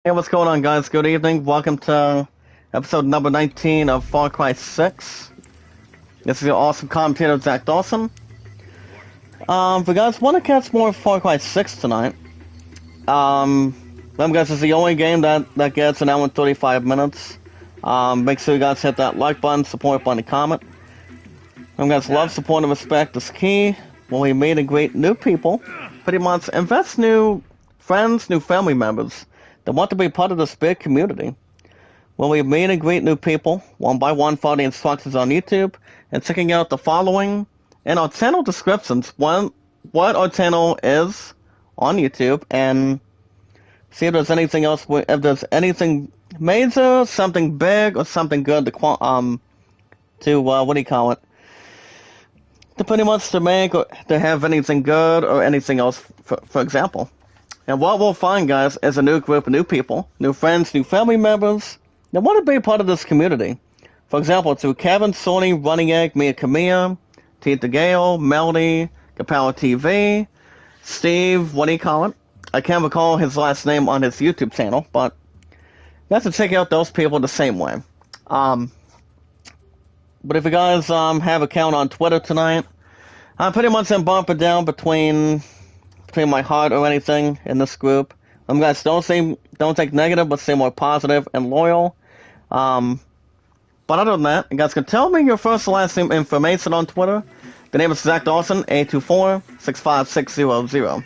Hey, what's going on, guys? Good evening. Welcome to episode number 19 of Far Cry 6. This is your awesome commentator, Zach Dawson. If you guys want to catch more Far Cry 6 tonight, remember, guys, it's the only game that gets an hour and 35 minutes. Make sure you guys hit that like button, support button, and comment. Remember, guys, love, support, and respect is key. When we meet and greet new people, pretty much invest new friends, new family members that want to be part of this big community. When we meet and greet new people, one by one, follow the instructions on YouTube, and checking out the following and our channel descriptions, what our channel is on YouTube, and see if there's anything else, if there's anything major, something big, or something good to what do you call it? To pretty much to make or to have anything good or anything else, for example. And what we'll find, guys, is a new group of new people, new friends, new family members that want to be part of this community. For example, through Kevin, Sony, Running Egg, Mia Camilla, Tita Gale, Melody, Kapower TV, Steve, what do you call it? I can't recall his last name on his YouTube channel, but you have to check out those people the same way. But if you guys have an account on Twitter tonight, I pretty much am bumping down between my heart or anything in this group. Guys, don't take negative, but stay more positive and loyal. But other than that, you guys can tell me your first and last name information on Twitter. The name is Zach Dawson, 824-65600.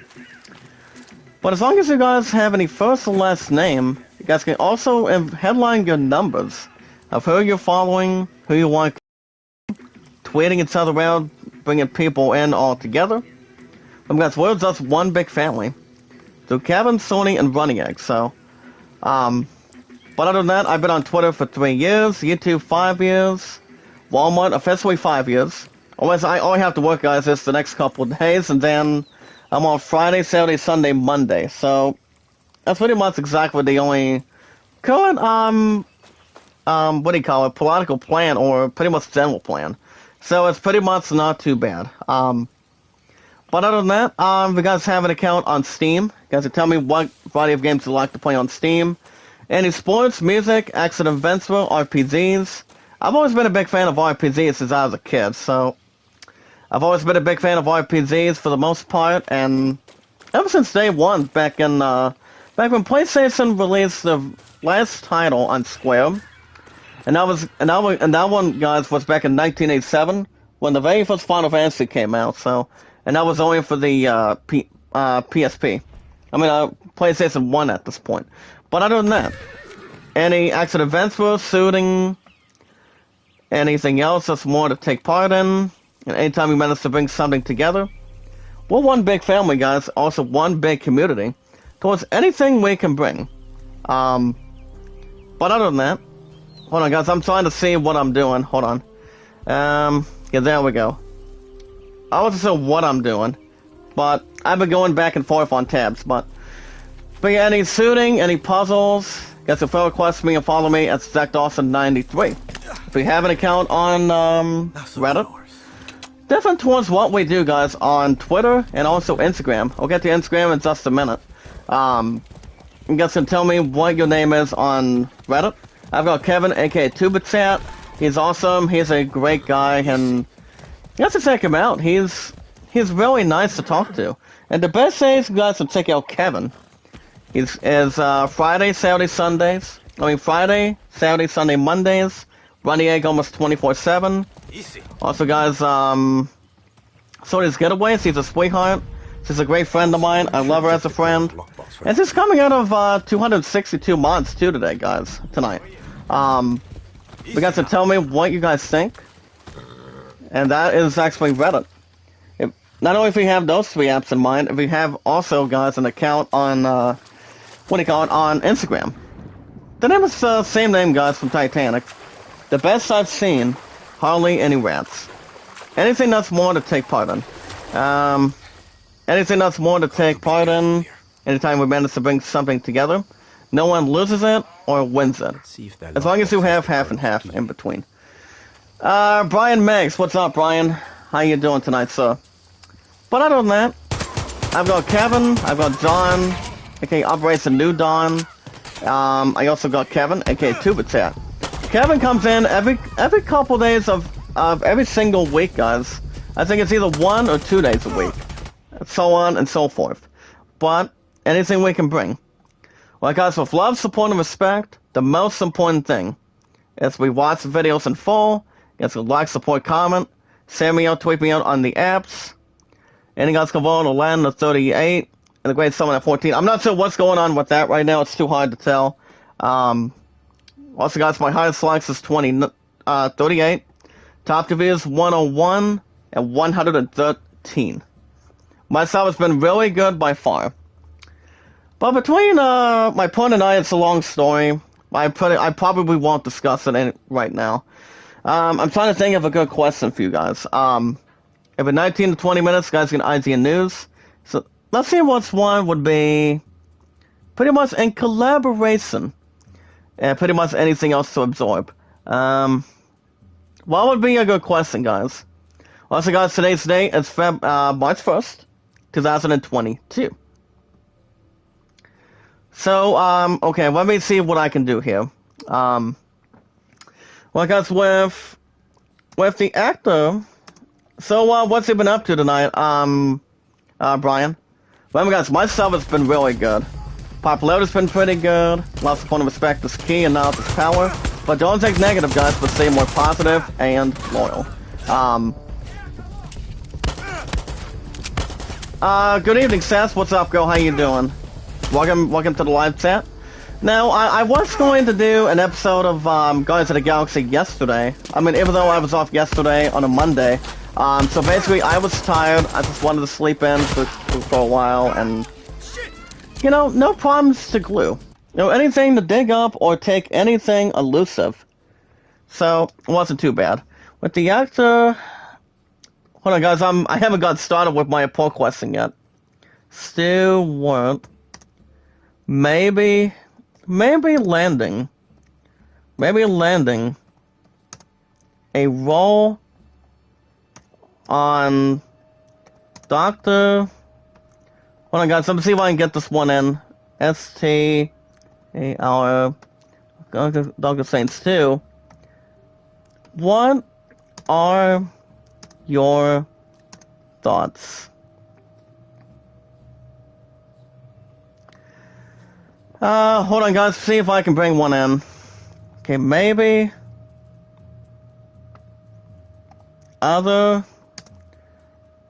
But as long as you guys have any first and last name, you guys can also headline your numbers of who you're following, who you want, tweeting each other around, bringing people in all together. Guys, we're just one big family. So Kevin, Sony, and Running Egg. So, but other than that, I've been on Twitter for 3 years, YouTube 5 years, Walmart officially 5 years. Otherwise, I only have to work, guys, this the next couple of days, and then I'm on Friday, Saturday, Sunday, Monday. So that's pretty much exactly the only current what do you call it, political plan or pretty much general plan. So it's pretty much not too bad. But other than that, if you guys have an account on Steam, you guys can tell me what variety of games you like to play on Steam. Any sports, music, action adventure, RPGs. I've always been a big fan of RPGs since I was a kid, so I've always been a big fan of RPGs for the most part, and ever since day one, back when PlayStation released the last title on Square, and that one, guys, was back in 1987 when the very first Final Fantasy came out. So. And that was only for the PSP. I mean, PlayStation 1 at this point. But other than that, any action adventure, shooting, anything else that's more to take part in, and anytime you manage to bring something together, we're one big family, guys, also one big community, towards anything we can bring. But other than that, hold on, guys, I'm trying to see what I'm doing. Hold on. Yeah, there we go. I wasn't sure what I'm doing, but I've been going back and forth on tabs. But yeah, any shooting, any puzzles, guys can request me and follow me at ZachDawson93. If you have an account on Reddit, different towards what we do, guys, on Twitter and also Instagram. I'll get to Instagram in just a minute. You guys can tell me what your name is on Reddit. I've got Kevin, aka TubaChat. He's awesome. He's a great guy, and you have to check him out. He's really nice to talk to. And the best days, you guys, to check out Kevin. Is Friday, Saturday, Sundays. Friday, Saturday, Sunday, Mondays. Running Egg almost 24/7. Also, guys, Sony's Getaways. He's a sweetheart. She's a great friend of mine. I love her as a friend. And she's coming out of 262 mods too today, guys. Tonight. You guys can tell me what you guys think. And that is actually Reddit. Not only if we have those 3 apps in mind, if we have also, guys, an account on, on Instagram. The name is the same name, guys, from Titanic. The best I've seen, hardly any rats. Anything that's more to take part in. Anything that's more to take part in, anytime we manage to bring something together, no one loses it or wins it. As long as you have half and half in between. Brian Meggs, what's up, Brian? How you doing tonight, sir? But other than that, I've got Kevin, I've got John, aka Operation New Dawn, I also got Kevin, aka Tubitat. Kevin comes in every couple days of every single week, guys. I think it's either 1 or 2 days a week, so on and so forth. But anything we can bring. Well, guys, with love, support, and respect, the most important thing is we watch the videos in full. It's a like, support, comment, send me out, tweet me out on the apps. Any guys can vote on land at 38 and the grade summon at 14. I'm not sure what's going on with that right now. It's too hard to tell. Also, guys, my highest likes is 38. Top reviews 101 and 113. My sub has been really good by far. But between my point and I, it's a long story. I probably won't discuss it right now. I'm trying to think of a good question for you guys. Every 19 to 20 minutes, guys get idea news. So let's see what's one would be pretty much in collaboration. And pretty much anything else to absorb. What would be a good question, guys? Also, guys, today's date is March 1st, 2022. So, okay, let me see what I can do here. Well, guys, with the actor, so, what's he been up to tonight, Brian? Remember, guys, my stuff has been really good. Popularity's been pretty good. Lots of fun and respect is key and knowledge is power. But don't take negative, guys, but stay more positive and loyal. Good evening, Seth. What's up, girl? How you doing? Welcome to the live chat. Now, I was going to do an episode of Guardians of the Galaxy yesterday. I mean, even though I was off yesterday on a Monday. So basically, I was tired. I just wanted to sleep in for a while, and you know, no problems to glue. You know, anything to dig up or take anything elusive. So it wasn't too bad. With the actor, hold on, guys. I haven't got started with my poll question yet. Still weren't. Maybe landing a role on Doctor. Hold on, guys. Let me see if I can get this one in. STAR Doctor Saints 2. What are your thoughts? Hold on, guys. See if I can bring one in. Okay, maybe other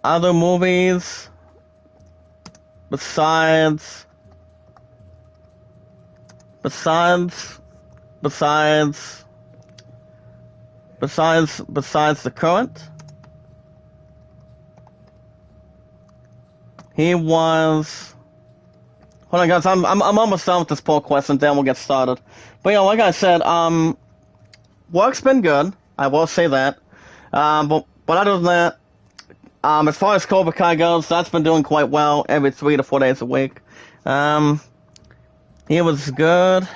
movies besides the current. He was. Hold on, guys. I'm almost done with this poll question. Then we'll get started. But yeah, like I said, work's been good. I will say that. But other than that, as far as Cobra Kai goes, that's been doing quite well every 3 to 4 days a week. He was good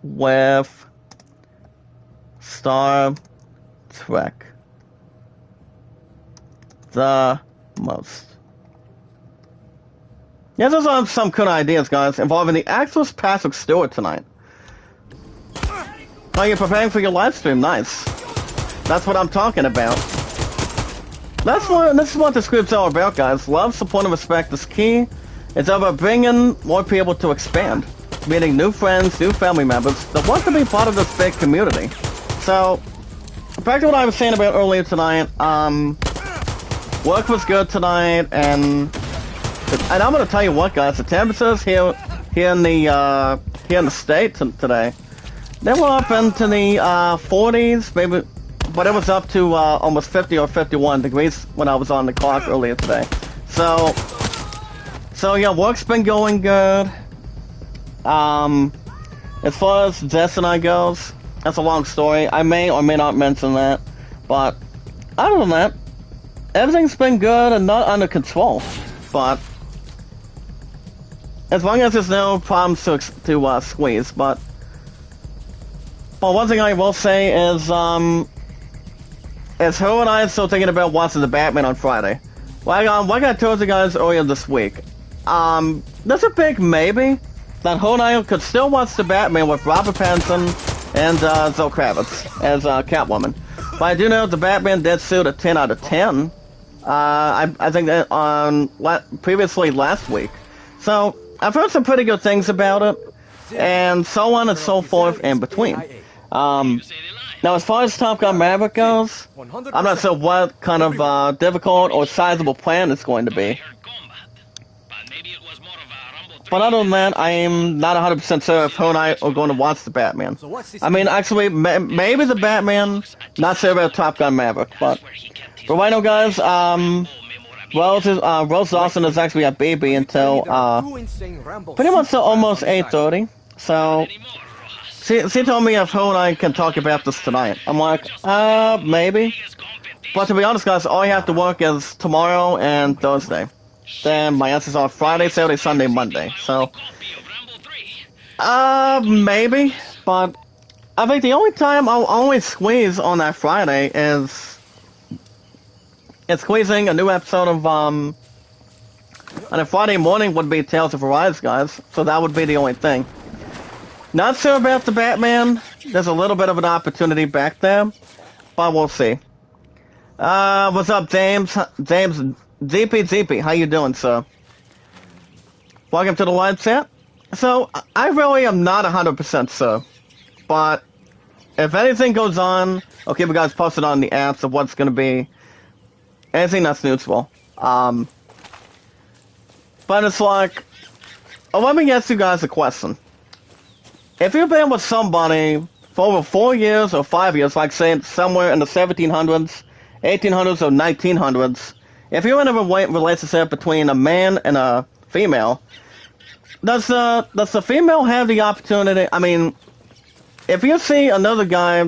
with Star Trek the most. Yeah, those are some good ideas, guys, involving the actress Patrick Stewart tonight. Oh, you're preparing for your live stream? Nice. That's what I'm talking about. This is what this group's all about, guys. Love, support, and respect is key. It's about bringing more people to expand. Meeting new friends, new family members that want to be part of this big community. So, back to what I was saying about earlier tonight, work was good tonight, and I'm gonna tell you what, guys, the temperatures here in the state today, they were up into the 40s, maybe, but it was up to almost 50 or 51 degrees when I was on the clock earlier today. So yeah, work's been going good. As far as Jess and I goes, that's a long story. I may or may not mention that, but other than that, everything's been good and not under control. But as long as there's no problems to squeeze, but one thing I will say is her and I are still thinking about watching the Batman on Friday. Like I told you guys earlier this week, there's a big maybe. that Hodai could still watch the Batman with Robert Pattinson and Zoe Kravitz as Catwoman. But I do know the Batman did suit a 10 out of 10. I think that on previously last week. So I've heard some pretty good things about it, and so on and so forth in between. Now, as far as Top Gun Maverick goes, I'm not sure what kind of difficult or sizable plan it's going to be. But other than that, I'm not 100% sure if her and I are going to watch the Batman. I mean, actually, maybe the Batman, not sure about Top Gun Maverick, but for right now, guys, Rose Dawson is actually at BB until pretty much till almost 8:30. So she told me if her and I can talk about this tonight. I'm like, maybe. But to be honest, guys, all I have to work is tomorrow and Thursday. Then my answers are Friday, Saturday, Sunday, Monday. So, maybe. But I think the only time I'll only squeeze on that Friday is squeezing a new episode of, on a Friday morning would be Tales of Arise, guys. So that would be the only thing. Not sure about the Batman. There's a little bit of an opportunity back there, but we'll see. What's up, James? James, ZP, how you doing, sir? Welcome to the live chat. So, I really am not 100% sure, but if anything goes on, I'll keep you guys posted on the apps of what's going to be anything that's neutral. But it's like, let me ask you guys a question. If you've been with somebody for over 4 years or 5 years, like say somewhere in the 1700s, 1800s, or 1900s, if you're in a relationship between a man and a female, does the female have the opportunity? I mean, if you see another guy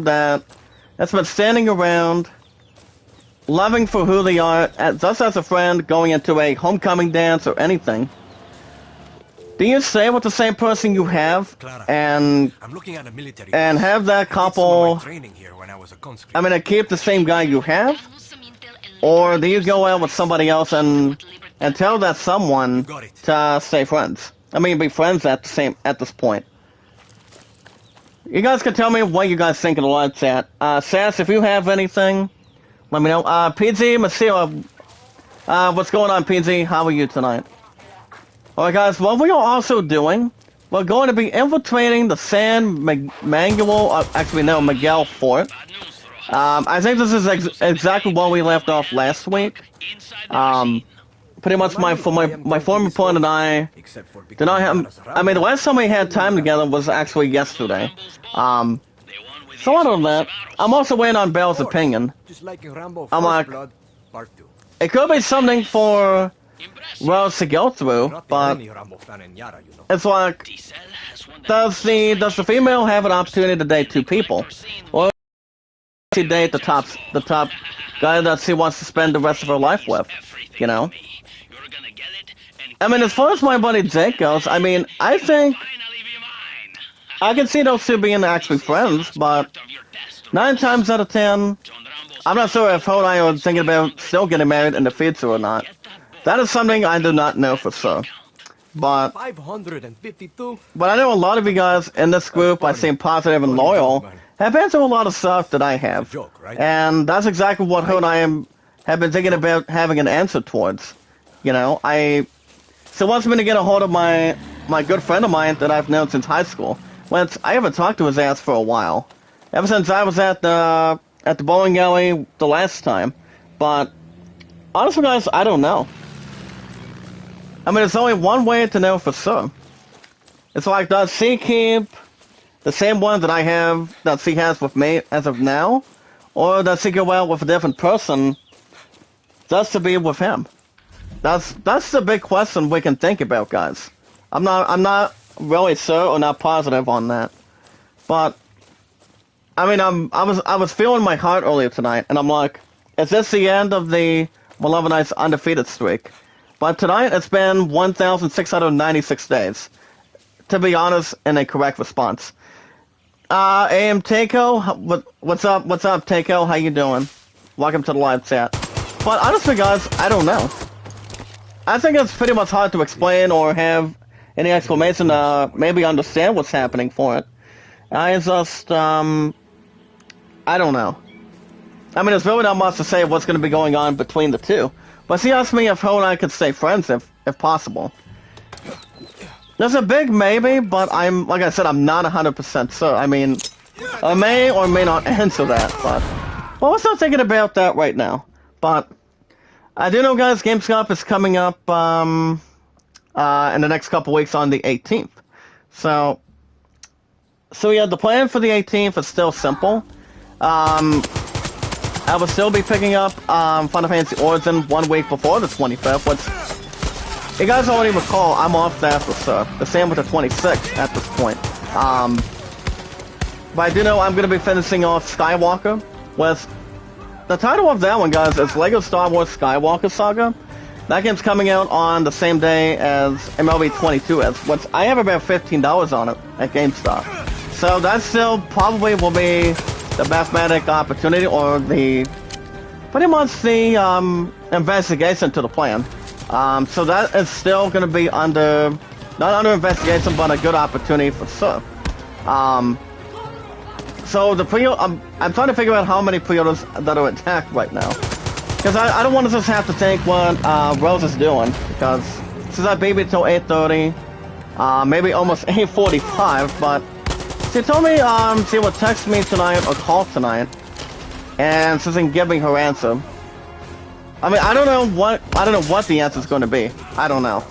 that's been standing around, loving for who they are, just as a friend, going into a homecoming dance or anything, do you stay with the same person you have and have that couple? I mean, keep the same guy you have, or do you go out with somebody else and tell that someone to stay friends? I mean, be friends at this point. You guys can tell me what you guys think in the live chat. Sass, if you have anything, let me know. PG Masira, what's going on, PG? How are you tonight? Alright, guys, what we are also doing, we're going to be infiltrating the Miguel Fort. I think this is exactly what we left off last week. Pretty much my former opponent and I did not have. I mean, the last time we had time together was actually yesterday. So other than that, I'm also waiting on Bell's opinion. I'm like, it could be something for Rose to go through, but it's like, does the female have an opportunity to date two people, or does she date the top guy that she wants to spend the rest of her life with? You know. I mean, as far as my buddy Jake goes, I mean, I think I can see those two being actually friends, but 9 times out of 10, I'm not sure if Ho and I are thinking about still getting married in the future or not. That is something I do not know for sure. But I know a lot of you guys in this group, I seem positive and loyal, have been through a lot of stuff that I have. And that's exactly what Ho and I have been thinking about having an answer towards. You know, so wants me to get a hold of my good friend of mine that I've known since high school. Well, I haven't talked to his ass for a while. Ever since I was at the bowling alley the last time. But honestly, guys, I don't know. I mean, there's only one way to know for sure. It's like, does she keep the same one that she has with me as of now? Or does she go out with a different person just to be with him? That's the big question we can think about, guys. I'm not really sure or not positive on that. But I mean, I was feeling my heart earlier tonight, and I'm like, is this the end of the Malevolite's undefeated streak? But tonight it's been 1,696 days. To be honest, in a correct response. AM Takeo, what's up, Takeo? How you doing? Welcome to the live chat. But honestly, guys, I don't know. I think it's pretty much hard to explain or have any exclamation to maybe understand what's happening for it. I just, I don't know. I mean, there's really not much to say what's going to be going on between the two. But she asked me if her and I could stay friends if possible. There's a big maybe, but like I said, I'm not 100% sure. I mean, I may or may not answer that, but... Well, we're still thinking about that right now. But I do know, guys, Gamescom is coming up in the next couple weeks on the 18th. So yeah, the plan for the 18th is still simple. I will still be picking up Final Fantasy Origin 1 week before the 25th, which, you guys already recall, I'm off that for sure. The same with the 26th at this point. But I do know I'm going to be finishing off Skywalker with... The title of that one, guys, is Lego Star Wars Skywalker Saga. That game's coming out on the same day as MLB 22 is, which I have about $15 on it at GameStop. So that still probably will be the mathematic opportunity, or pretty much the investigation to the plan. So that is still going to be not under investigation, but a good opportunity for sure. So I'm trying to figure out how many pre-orders that are attacked right now. Because I don't want to just have to think what Rose is doing, because since I beat it till 8:30, maybe almost 8:45, but she told me she would text me tonight or call tonight, and she can give me her answer. I mean, I don't know what the answer is going to be. I don't know.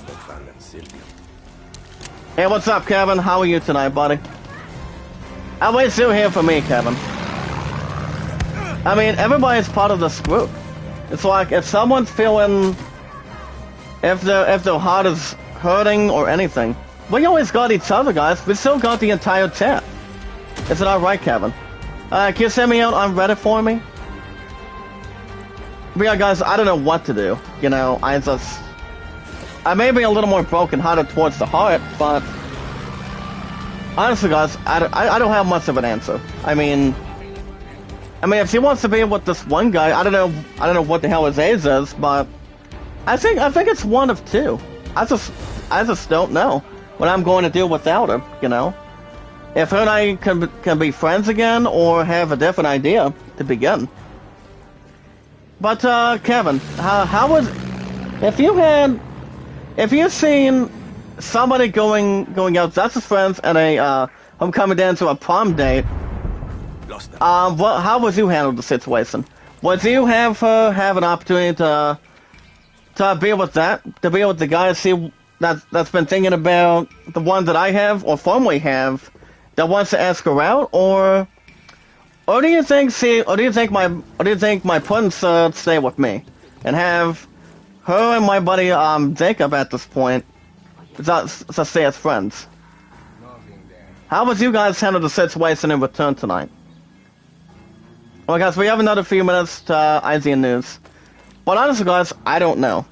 Hey, what's up, Kevin? How are you tonight, buddy? I'll wait still here for me, Kevin. I mean, everybody's part of this group. It's like if someone's feeling, if their heart is hurting or anything, we always got each other, guys. We still got the entire chat. Is it alright, Kevin? Can you send me out on Reddit for me? But yeah, guys, I don't know what to do. You know, I may be a little more broken-hearted towards the heart, but honestly, guys, I don't have much of an answer. I mean, if she wants to be with this one guy, I don't know what the hell his age is, but I think it's one of two. I just don't know what I'm going to do without her. You know, if her and I can be friends again, or have a different idea to begin. But Kevin, how was if you seen somebody going out just as friends and I'm coming down to a prom date? How would you handle the situation? Would you have her have an opportunity to be with the guy that's been thinking about the one that I have or formerly have that wants to ask her out, or do you think my plan should stay with me and have her and my buddy Jacob at this point just stay as friends? How would you guys handle the situation in return tonight? Well, guys, we have another few minutes to IGN News. But honestly, guys, I don't know.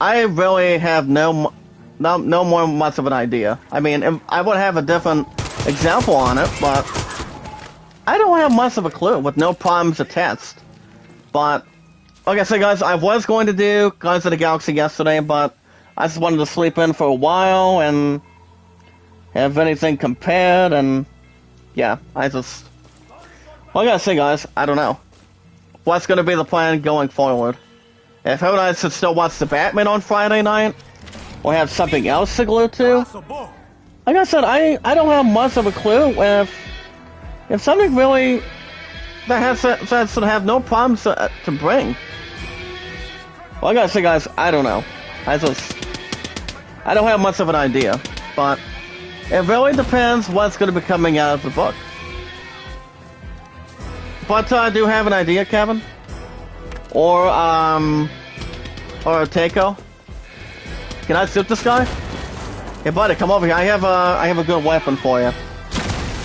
I really have no more much of an idea. I mean, I would have a different example on it, but I don't have much of a clue with no problems attached. But, like I said, guys, I was going to do Guardians of the Galaxy yesterday, but I just wanted to sleep in for a while and have anything compared, and yeah, well, I gotta say, guys, I don't know. What's gonna be the plan going forward? If her and I should still watch the Batman on Friday night, or have something else to glue to? Like I said, I don't have much of a clue. If something really that should have no problems to bring. Well, I gotta say, guys, I don't know. I don't have much of an idea, but it really depends what's gonna be coming out of the book. But I do have an idea, Kevin, or Takeo. Can I shoot this guy? Hey, buddy, come over here. I have a good weapon for you.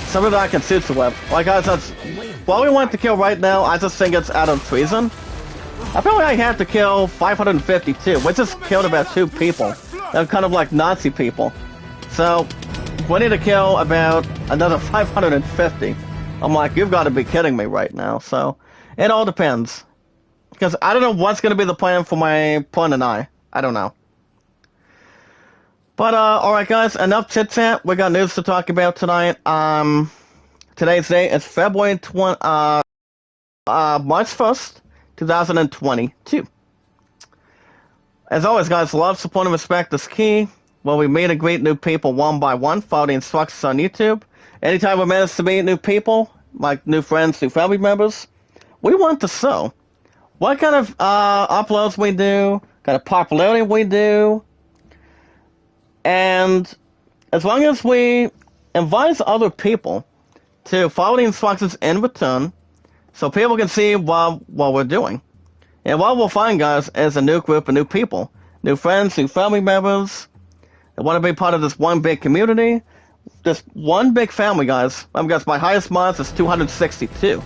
Something that I can shoot you with. Like, guys, while we want to kill right now, I just think it's out of treason. I feel like I have to kill 552. We just killed about 2 people. They're kind of like Nazi people. So we need to kill about another 550. I'm like, you've got to be kidding me right now. So it all depends. Because I don't know what's going to be the plan for my pun and I. I don't know. But alright guys, enough chit chat. We got news to talk about tonight. Today's date is February March 1st, 2022. As always guys, love, support, and respect is key. When we meet and greet new people one by one, follow the instructions on YouTube. Anytime we manage to meet new people, like new friends, new family members, we want to show what kind of uploads we do, kind of popularity we do, and as long as we advise other people to follow the instructions in return, so people can see what we're doing. And what we'll find, guys, is a new group of new people, new friends, new family members that want to be part of this one big community, this one big family, guys. Guys, my highest month is 262.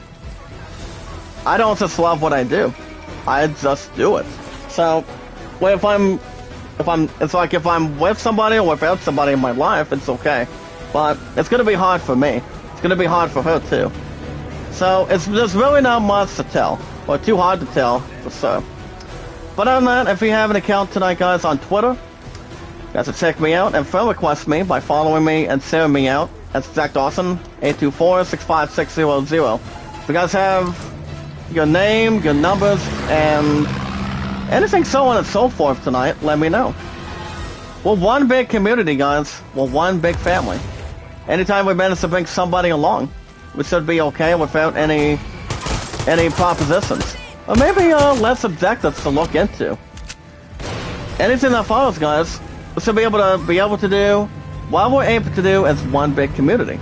I don't just love what I do, I just do it. So, if I'm with somebody or without somebody in my life, it's okay. But it's gonna be hard for me. It's gonna be hard for her too. So there's really not much to tell, or too hard to tell for sure. But other than that, if you have an account tonight, guys, on Twitter, you guys can check me out and friend request me by following me and sharing me out. That's Zach Dawson, 824-65600. If you guys have your name, your numbers, and anything so on and so forth tonight, let me know. We're one big community, guys. We're one big family. Anytime we manage to bring somebody along, we should be okay without any propositions. Or maybe less objectives to look into. Anything that follows, guys, we should be able to do what we're able to do as one big community.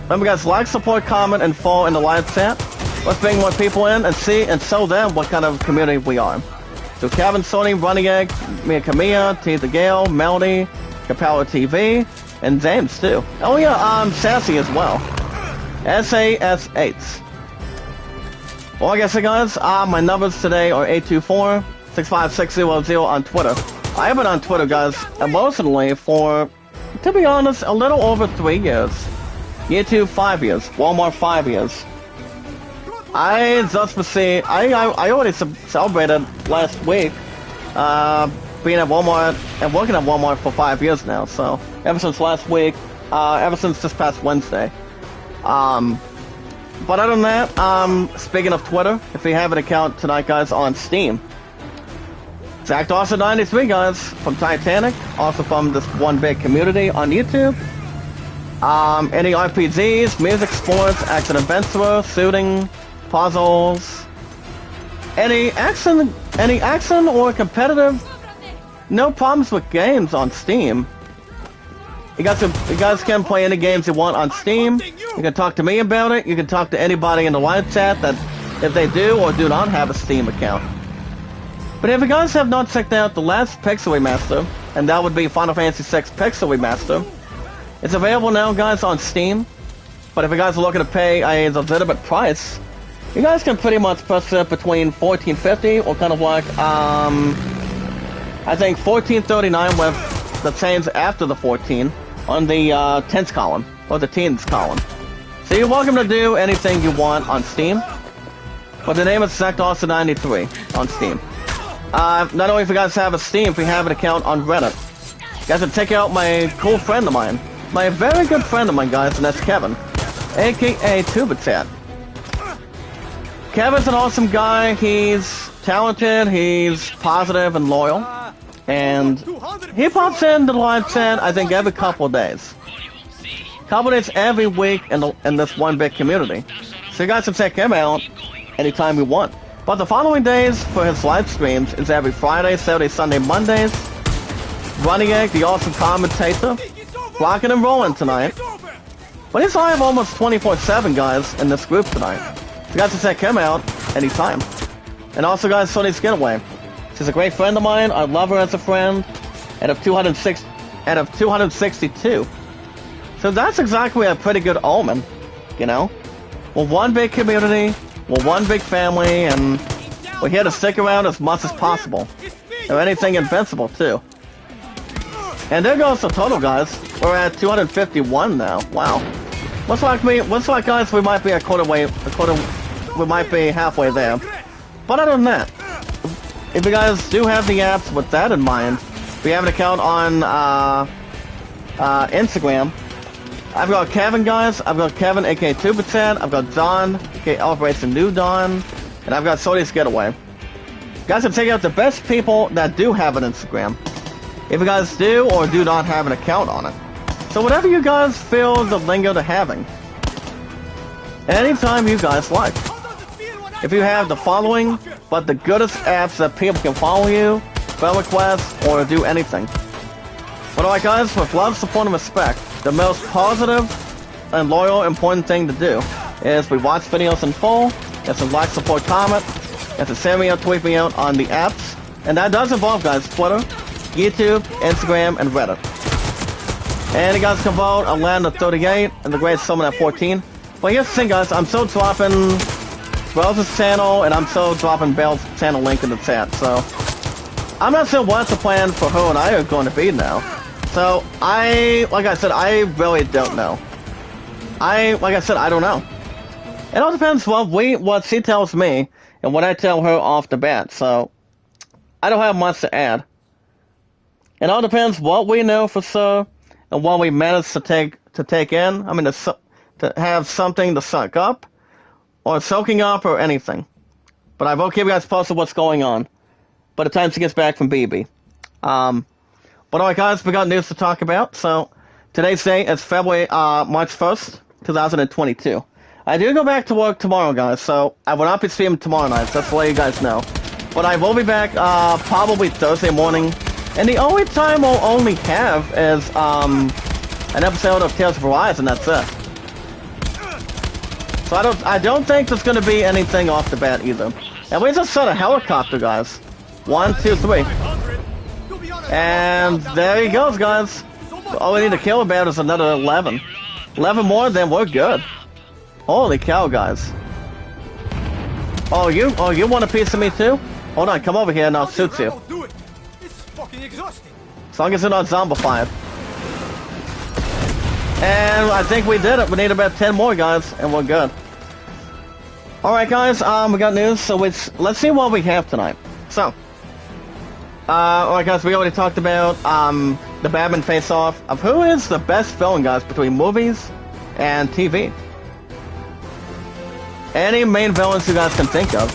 Remember, guys, like, support, comment, and follow in the live chat. Let's bring more people in and see and show them what kind of community we are. So Kevin, Sony, Running Egg, Mia Camilla, T the Gale, Melody, Capella TV, and James too. Oh yeah, Sassy as well. SAS8. Well, like I said, guys, my numbers today are 824-65600 on Twitter. I have been on Twitter, guys, emotionally for, to be honest, a little over 3 years. YouTube 5 years, Walmart 5 years. I already celebrated last week, being at Walmart and working at Walmart for 5 years now. So ever since last week, ever since this past Wednesday. But other than that, speaking of Twitter, if you have an account tonight, guys, on Steam, Zach Dawson 93, guys, from Titanic, also from this one big community on YouTube. Any RPGs, music, sports, action adventure, shooting, puzzles, any action or competitive, no problems with games on Steam. You guys can play any games you want on Steam. You can talk to me about it. You can talk to anybody in the live chat that if they do or do not have a Steam account. But if you guys have not checked out the last Pixel Remaster, and that would be Final Fantasy VI Pixel Remaster, it's available now, guys, on Steam. But if you guys are looking to pay a legitimate price, you guys can pretty much purchase it between $14.50 or kind of like, I think $14.39 with the chains after the 14 on the tens column, or the teens column. So you're welcome to do anything you want on Steam. But the name is Zach Dawson 93 on Steam. Not only if you guys have a Steam, if you have an account on Reddit, you guys can check out my cool friend of mine. My very good friend of mine, guys, and that's Kevin, aka Tubitat. Kevin's an awesome guy. He's talented, he's positive and loyal, and he pops in the live chat, I think, every couple of days. Couple days every week in this one big community. So you guys can check him out anytime you want. But the following days for his live streams is every Friday, Saturday, Sunday, Mondays. Running Egg, the awesome commentator, rocking and rolling tonight. But he's live almost 24/7, guys, in this group tonight. You guys can check him out anytime. And also, guys, Sony Skinaway. She's a great friend of mine. I love her as a friend. Out of 262. So that's exactly a pretty good omen, you know? We're one big community, we're one big family, and we're here to stick around as much as possible. Or anything invincible, too. And there goes the total, guys. We're at 251 now. Wow. Looks like, guys, we might be we might be halfway there. But other than that, if you guys do have the apps with that in mind, We have an account on Instagram. I've got Kevin, guys. I've got Kevin, aka 2%. I've got Don, aka Operation New Don. And I've got Sodius Getaway. Guys, can check out the best people that do have an Instagram. If you guys do or do not have an account on it. So whatever you guys feel the lingo to having. Anytime you guys like. If you have the following, but the goodest apps that people can follow you, friend requests, or do anything. But alright guys, with love, support, and respect, the most positive and loyal important thing to do is we watch videos in full, get some like, support, comment, get to send me out, tweet me out on the apps, and that does involve, guys, Twitter, YouTube, Instagram, and Reddit. And you guys can vote on Land of 38 and the Great Summon at 14. But here's the thing, guys, I'm still dropping Bell's channel, and I'm still dropping Bell's channel link in the chat, so I'm not sure what the plan for her and I are going to be now. So, like I said, I really don't know. Like I said, I don't know. It all depends what she tells me and what I tell her off the bat, so I don't have much to add. It all depends what we know for sure and what we manage to take in. I mean, to have something to suck up, or soaking up, or anything. But I will keep you guys posted what's going on by the time she gets back from BB. But alright guys, we got news to talk about. So, today's date is February, March 1st, 2022. I do go back to work tomorrow, guys, so I will not be streaming tomorrow night, just to let you guys know. But I will be back, probably Thursday morning. And the only time I'll only have is, an episode of Tales of Arise, and that's it. So I don't think there's gonna be anything off the bat either. And we just saw a helicopter, guys. 1, 2, 3. And there he goes, guys. All we need to kill about is another 11. 11 more, then we're good. Holy cow, guys. Oh, you want a piece of me too? Hold on, come over here and I'll shoot you. As long as you're not zombified. And I think we did it. We need about 10 more, guys, and we're good. Alright, guys, we got news, so let's see what we have tonight. So, alright, guys, we already talked about, the Batman face-off of who is the best villain, guys, between movies and TV. Any main villains you guys can think of.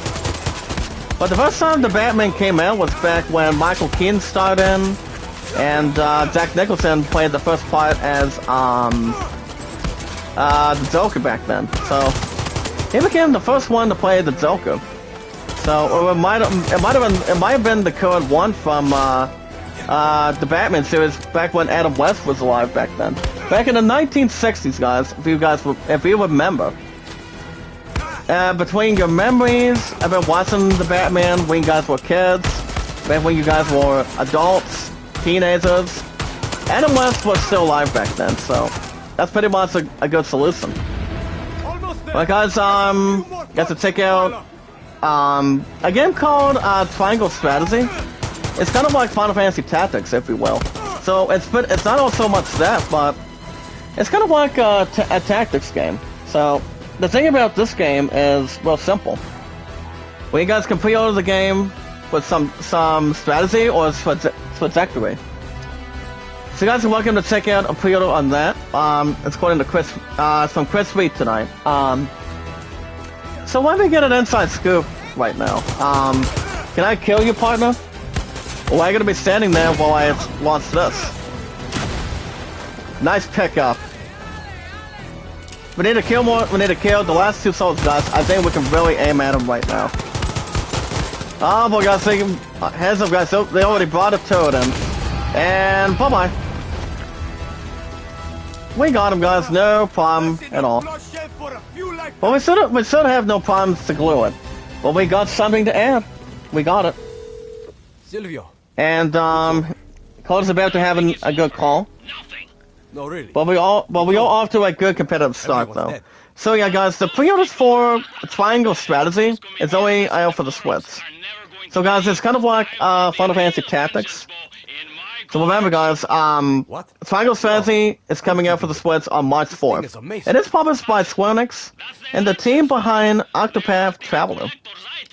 But the first time the Batman came out was back when Michael Keaton starred in, and Jack Nicholson played the first part as the Joker back then. So he became the first one to play the Joker. So it might have been the current one from the Batman series back when Adam West was alive back then. Back in the 1960s, guys, if you remember. Between your memories, I've been watching the Batman when you guys were kids, back when you guys were adults, teenagers. Adam West was still alive back then, so that's pretty much a good solution. Alright guys, got to check out a game called Triangle Strategy. It's kind of like Final Fantasy Tactics, if you will. So it's not all so much that, but it's kind of like a tactics game. So the thing about this game is real simple. Well, you guys can pre-order the game with some strategy or trajectory. So you guys are welcome to check out a pre-order on that. It's according to Chris, from Chris Reed tonight. So let me get an inside scoop right now. Can I kill you, partner? Or am I gonna be standing there while I launch this? Nice pickup. We need to kill more. We need to kill the last two souls, guys. I think we can really aim at them right now. Oh boy, guys, heads up, guys. They already brought a turret in, and bye bye. We got him, guys. No problem at all. Well, we should have no problems to glue it. But we got something to add. We got it. Silvio. And Cole's about to have a good call. No, really. But we all off to a good competitive start, though. So yeah, guys, the pre-orders for Triangle Strategy is only out for the Switch. So guys, it's kind of like Final Fantasy Tactics. So remember, guys, Triangle Strategy is coming out for the Switch on March 4th. It is published by Square Enix and the team behind Octopath Traveler.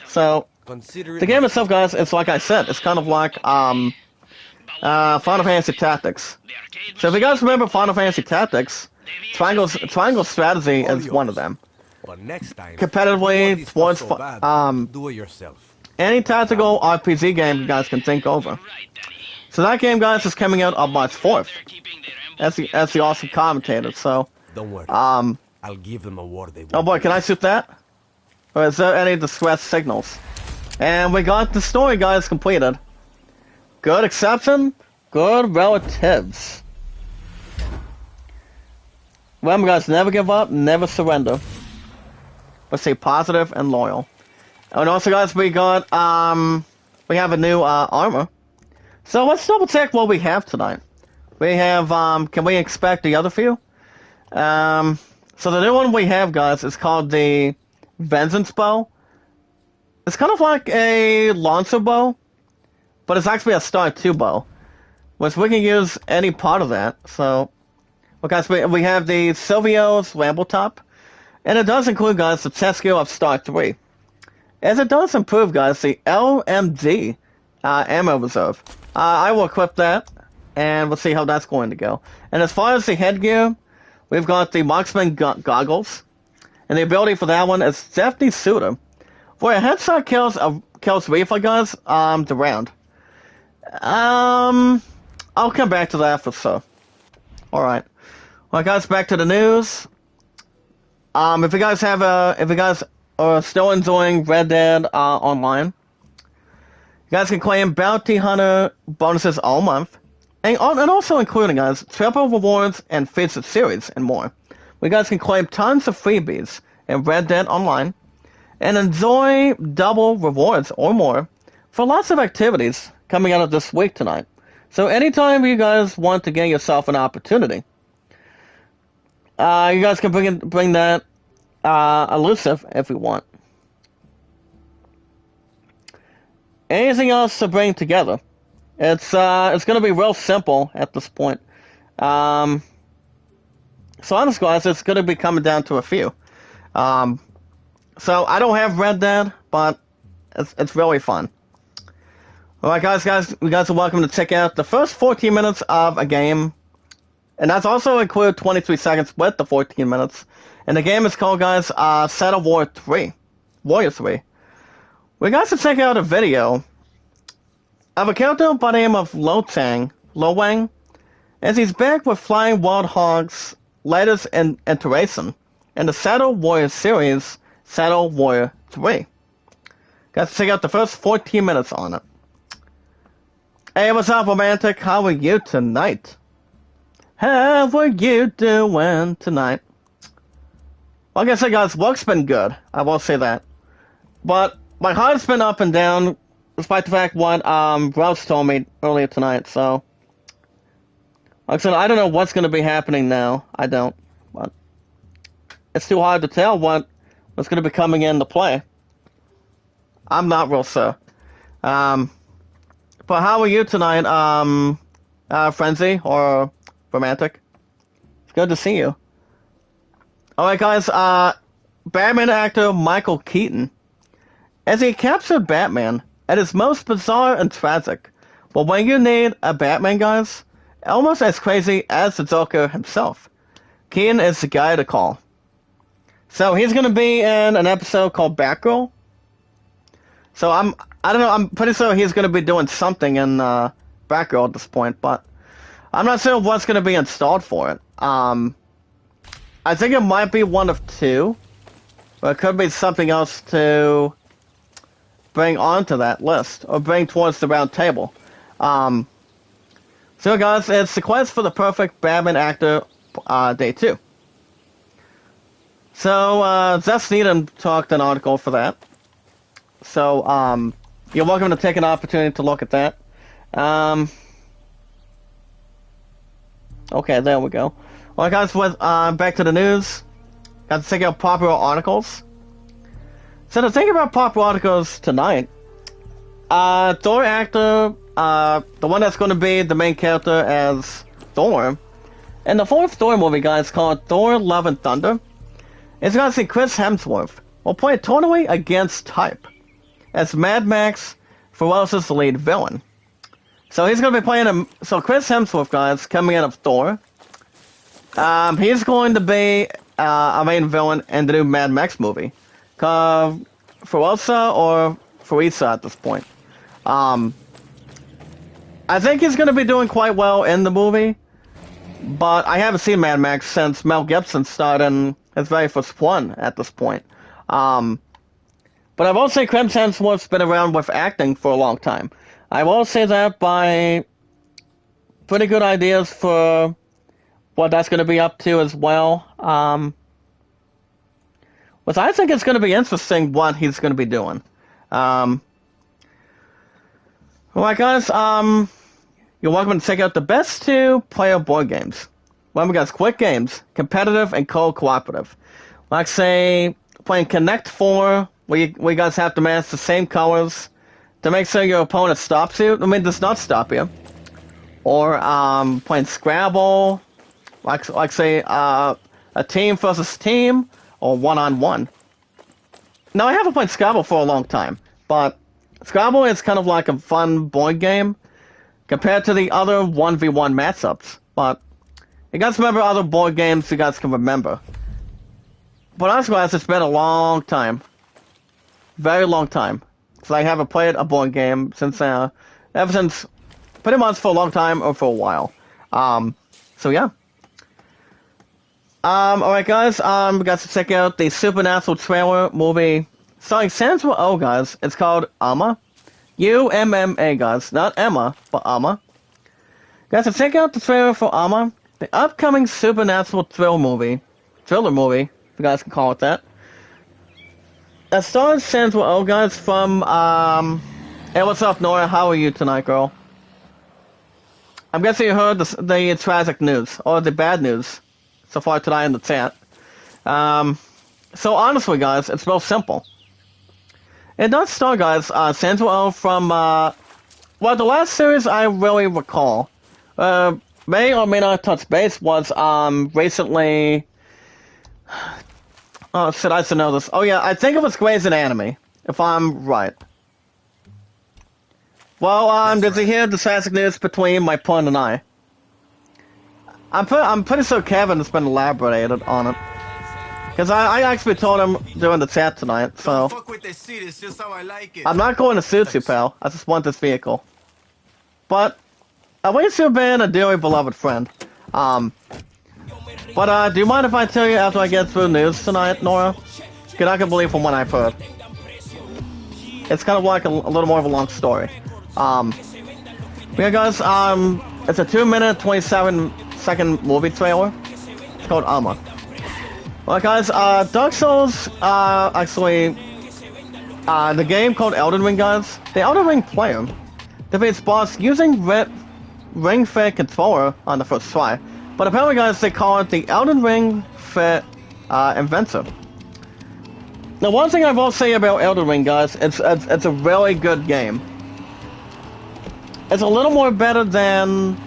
So the game itself, guys, it's like I said, it's kind of like Final Fantasy Tactics. So if you guys remember Final Fantasy Tactics, Triangle Strategy is one of them. But next time, Competitively, if you want this towards stuff so bad, do it yourself. any tactical RPG game you guys can think over. So that game, guys, is coming out on March 4th. That's the awesome commentator. So Don't worry. I'll give them a war they want. oh boy, can I shoot that? Or is there any distress signals? And we got the story, guys, completed. Good exception, good relatives. Remember, guys, never give up, never surrender. Let's say positive and loyal. And also, guys, we got we have a new armor. So let's double check what we have tonight. We have can we expect the other few? So the new one we have, guys, is called the Vengeance Bow. It's kind of like a Lancer Bow, but it's actually a Star 2 bow, which we can use any part of that. So, well, guys, we have the Silvio's Ramble Top, and it does include, guys, the chest skill of Star 3. As it does improve, guys, the LMG ammo reserve. I will equip that, and we'll see how that's going to go. And as far as the headgear, we've got the Marksman goggles, and the ability for that one is definitely suited. For a headshot kills Reaper, guys, the round. I'll come back to that for sure. Alright. Well, guys, back to the news. If you guys are still enjoying Red Dead Online, you guys can claim Bounty Hunter bonuses all month. And also including, guys, triple rewards and featured series and more. You guys can claim tons of freebies in Red Dead Online and enjoy double rewards or more for lots of activities coming out of this week tonight. So anytime you guys want to get yourself an opportunity, you guys can bring that elusive if you want. Anything else to bring together? It's going to be real simple at this point. So honestly, guys, it's going to be coming down to a few. So I don't have Red Dead, but it's really fun. Alright, guys, you guys are welcome to check out the first 14 minutes of a game. And that's also included 23 seconds with the 14 minutes. And the game is called, guys, Shadow Warrior 3. We guys to check out a video of a character by the name of Lo Wang, as he's back with Flying Wild Hogs, latest iteration in the Shadow Warrior series, Shadow Warrior 3. Guys, check out the first 14 minutes on it. Hey, what's up, Romantic? How are you tonight? How are you doing tonight? Like I said, guys, work's been good. I will say that. But my heart's been up and down, despite the fact what Rouse told me earlier tonight, so... Like I said, I don't know what's going to be happening now. I don't. But it's too hard to tell what's going to be coming into play. I'm not real sure. But how are you tonight, Frenzy or Romantic? It's good to see you. Alright, guys, Batman actor Michael Keaton, as he captured Batman at his most bizarre and tragic. But when you need a Batman, guys, almost as crazy as the Joker himself, Keaton is the guy to call. So he's going to be in an episode called Batgirl. So I don't know, I'm pretty sure he's going to be doing something in Batgirl at this point, but I'm not sure what's going to be installed for it. I think it might be one of two, but it could be something else to bring onto that list, or bring towards the round table. So guys, it's the quest for the perfect Batman actor, day 2. So, Zeph Needham talked an article for that. So, you're welcome to take an opportunity to look at that. Okay, there we go. Well, guys, back to the news. Got to check out popular articles. So to think about popular articles tonight, Thor actor, the one that's going to be the main character as Thor, and the fourth Thor movie, guys, called Thor: Love and Thunder, is going to see Chris Hemsworth will play totally against type as Mad Max Ferocious's lead villain. So he's going to be playing him. So Chris Hemsworth, guys, coming in of Thor. He's going to be a main villain in the new Mad Max movie, called Furiosa or Furiosa at this point. I think he's going to be doing quite well in the movie, but I haven't seen Mad Max since Mel Gibson starred in his very first one at this point. But I will say Chris Hemsworth's been around with acting for a long time. I will say that by pretty good ideas for what that's going to be up to as well. Which I think it's going to be interesting what he's going to be doing. Alright guys, you're welcome to check out the best 2-player board games. Remember guys, quick games, competitive and cooperative. Like say, playing Connect 4, where you guys have to match the same colors to make sure your opponent stops you. I mean, does not stop you. Or playing Scrabble, like say a team versus team, or one-on-one. Now I haven't played Scrabble for a long time, but Scrabble is kind of like a fun board game compared to the other 1v1 matchups. But you guys remember other board games you guys can remember. But honestly, guys, it's been a long time. Very long time. So I haven't played a board game since, ever since, pretty much for a long time or for a while. So yeah. Alright guys, we got to check out the Supernatural trailer movie starring Sandra Oh, guys. It's called Amma. U-M-M-A, guys. Not Emma, but Amma. Guys, to check out the trailer for Amma, the upcoming Supernatural thriller movie, if you guys can call it that. That stars Sandra Oh, guys, from, hey, what's up, Nora? How are you tonight, girl? I'm guessing you heard the tragic news, or the bad news, so far tonight in the chat. So honestly, guys, it's real simple. It does star, guys, Sandra Oh from, well, the last series I really recall, may or may not touch base was, recently, oh, shit, I should know this. Oh yeah, I think it was Grey's Anatomy, if I'm right. Well, did you hear the tragic news between my pun and I? I'm pretty sure Kevin has been elaborated on it. Because I actually told him during the chat tonight, so... Fuck with the seat, it's just how I like it. I'm not going to suit you, pal. I just want this vehicle. But, at least you've been a dearly beloved friend. But, do you mind if I tell you after I get through news tonight, Nora? Because I can believe from what I've heard. It's kind of like a little more of a long story. Yeah, guys, it's a 2-minute, 27-second movie trailer. It's called Amma. Well, guys, Dark Souls, actually, the game called Elden Ring, guys. The Elden Ring player defeats boss using Ring Fit controller on the first try. But apparently, guys, they call it the Elden Ring Fit Inventor. Now, one thing I will say about Elden Ring, guys, it's a really good game. It's a little more better than...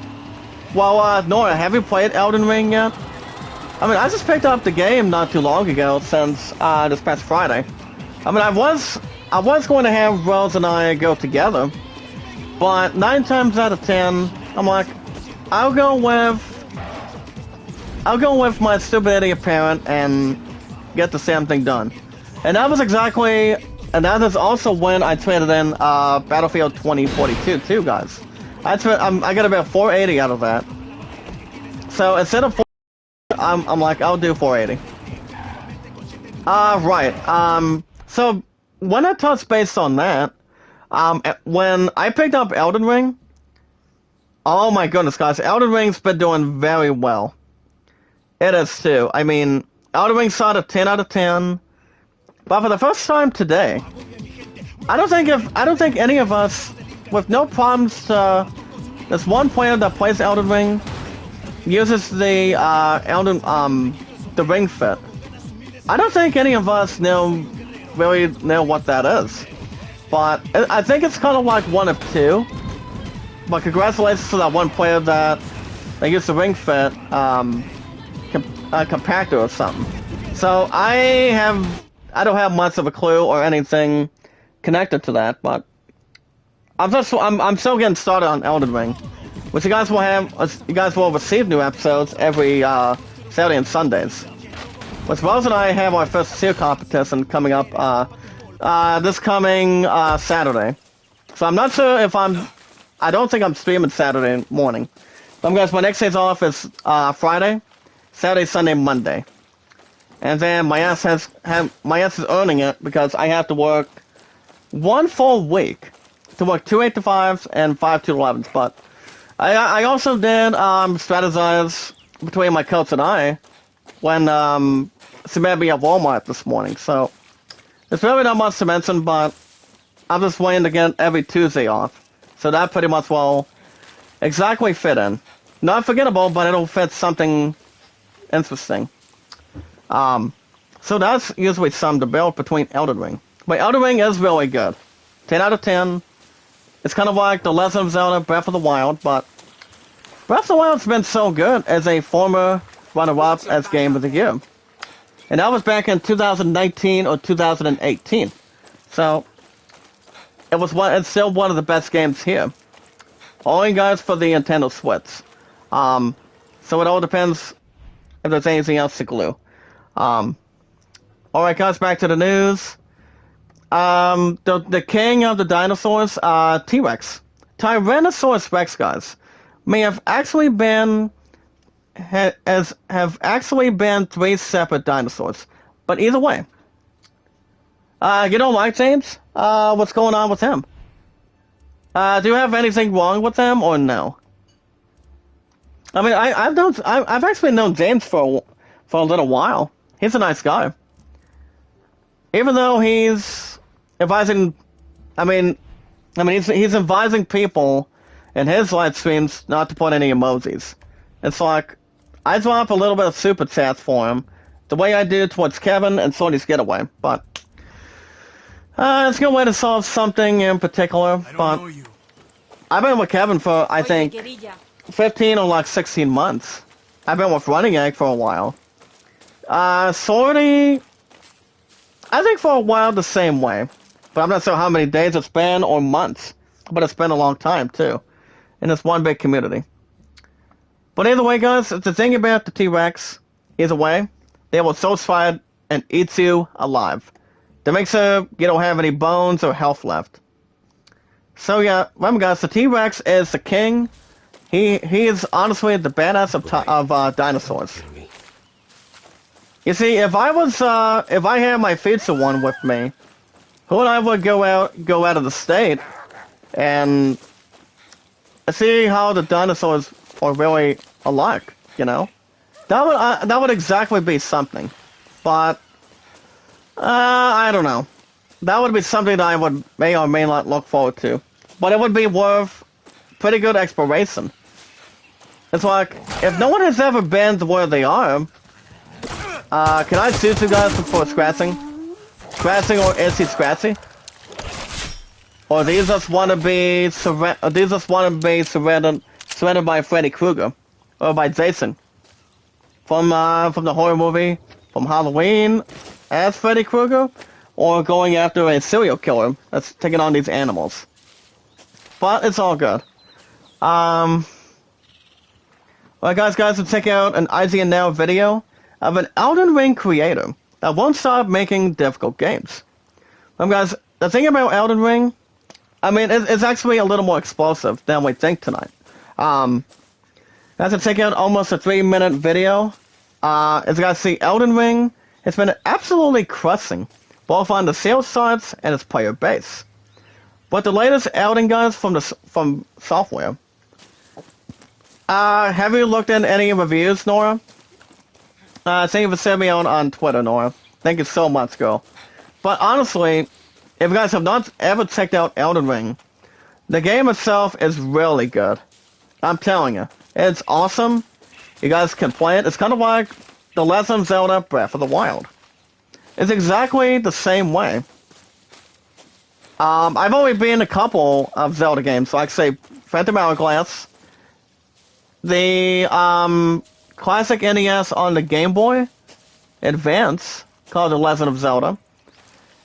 Well, Nora, have you played Elden Ring yet? I mean, I just picked up the game not too long ago, since this past Friday. I mean, I was going to have Rose and I go together, but 9 times out of 10, I'm like, I'll go with my stupid idiot parent and get the same thing done. And that was exactly, and that is also when I traded in Battlefield 2042 too, guys. I got about 480 out of that. So instead of I'm like, I'll do 480. Right. So when I touched base on that, when I picked up Elden Ring, oh my goodness, guys, Elden Ring's been doing very well. It is too. I mean, Elden Ring saw a 10 out of 10, but for the first time today, I don't think any of us, with no problems to, there's one player that plays Elden Ring, uses the the Ring Fit. I don't think any of us really know what that is, but I think it's kind of like one of two. But congratulations to that one player that they used the Ring Fit compactor or something. So I don't have much of a clue or anything connected to that, but I'm still getting started on Elden Ring, which you guys will receive new episodes every Saturday and Sundays. Which Rose and I have our first tier competition coming up this coming Saturday. So I'm not sure if I don't think I'm streaming Saturday morning. But guys, my next day's off is Friday, Saturday, Sunday, Monday. And then my ass is earning it because I have to work one full week to work 2 8-to-5s and 5 2-11s. But I also did strategize between my coach and I when she met me at Walmart this morning. So there's really not much to mention, but I'm just waiting to get every Tuesday off. So that pretty much will exactly fit in. Not forgettable, but it'll fit something interesting. So that's usually summed to build between Elden Ring. But Elden Ring is really good. 10 out of 10. It's kind of like The Legend of Zelda Breath of the Wild, but Breath of the Wild's been so good as a former runner-up as Game of the Year. And that was back in 2019 or 2018. So it's still one of the best games here. Only guys for the Nintendo Switch. So it all depends if there's anything else to glue. Alright guys, back to the news. The king of the dinosaurs, T-Rex. Tyrannosaurus Rex, guys, may have actually been three separate dinosaurs. But either way. You don't like James? What's going on with him? Do you have anything wrong with him or no? I mean, I've actually known James for a little while. He's a nice guy. Even though he's advising, he's advising people in his live streams not to put any emojis. It's like, I drop a little bit of super chats for him, the way I do towards Kevin and Sony's Getaway, but it's a good way to solve something in particular, but I've been with Kevin for, I think, 15 or like 16 months. I've been with Running Egg for a while. Sorty, I think for a while the same way, but I'm not sure how many days it's been or months, but it's been a long time too, and it's one big community. But either way, guys, the thing about the T-Rex, either way, they will so fight and eat you alive. That makes you don't have any bones or health left. So yeah, remember guys, the T-Rex is the king. He is honestly the badass of dinosaurs. You see, if I had my future one with me, who and I would go out of the state and see how the dinosaurs are really alike, you know? That would exactly be something. But I don't know. That would be something that I may or may not look forward to. But it would be worth pretty good exploration. It's like, if no one has ever been to where they are, can I shoot you guys for scratching? Scratching or is he scratchy? Or these just want to be surrounded by Freddy Krueger or by Jason from the horror movie from Halloween as Freddy Krueger, or going after a serial killer that's taking on these animals. But it's all good. Well, guys, let's check out an IGN Now video of an Elden Ring creator that won't stop making difficult games. Guys, the thing about Elden Ring, it's actually a little more explosive than we think tonight. Guys, let's check out almost a 3-minute video. As you guys see, Elden Ring has been absolutely crushing, both on the sales charts and its player base. But the latest outing, guys, from software. Have you looked at any reviews, Nora? Thank you for sending me out on Twitter, Nora. Thank you so much, girl. But honestly, if you guys have not ever checked out Elden Ring, the game itself is really good. I'm telling you, it's awesome. You guys can play it. It's kind of like The Legend of Zelda Breath of the Wild. It's exactly the same way. I've only been in a couple of Zelda games, like say Phantom Hourglass, the classic NES on the Game Boy Advance called The Legend of Zelda,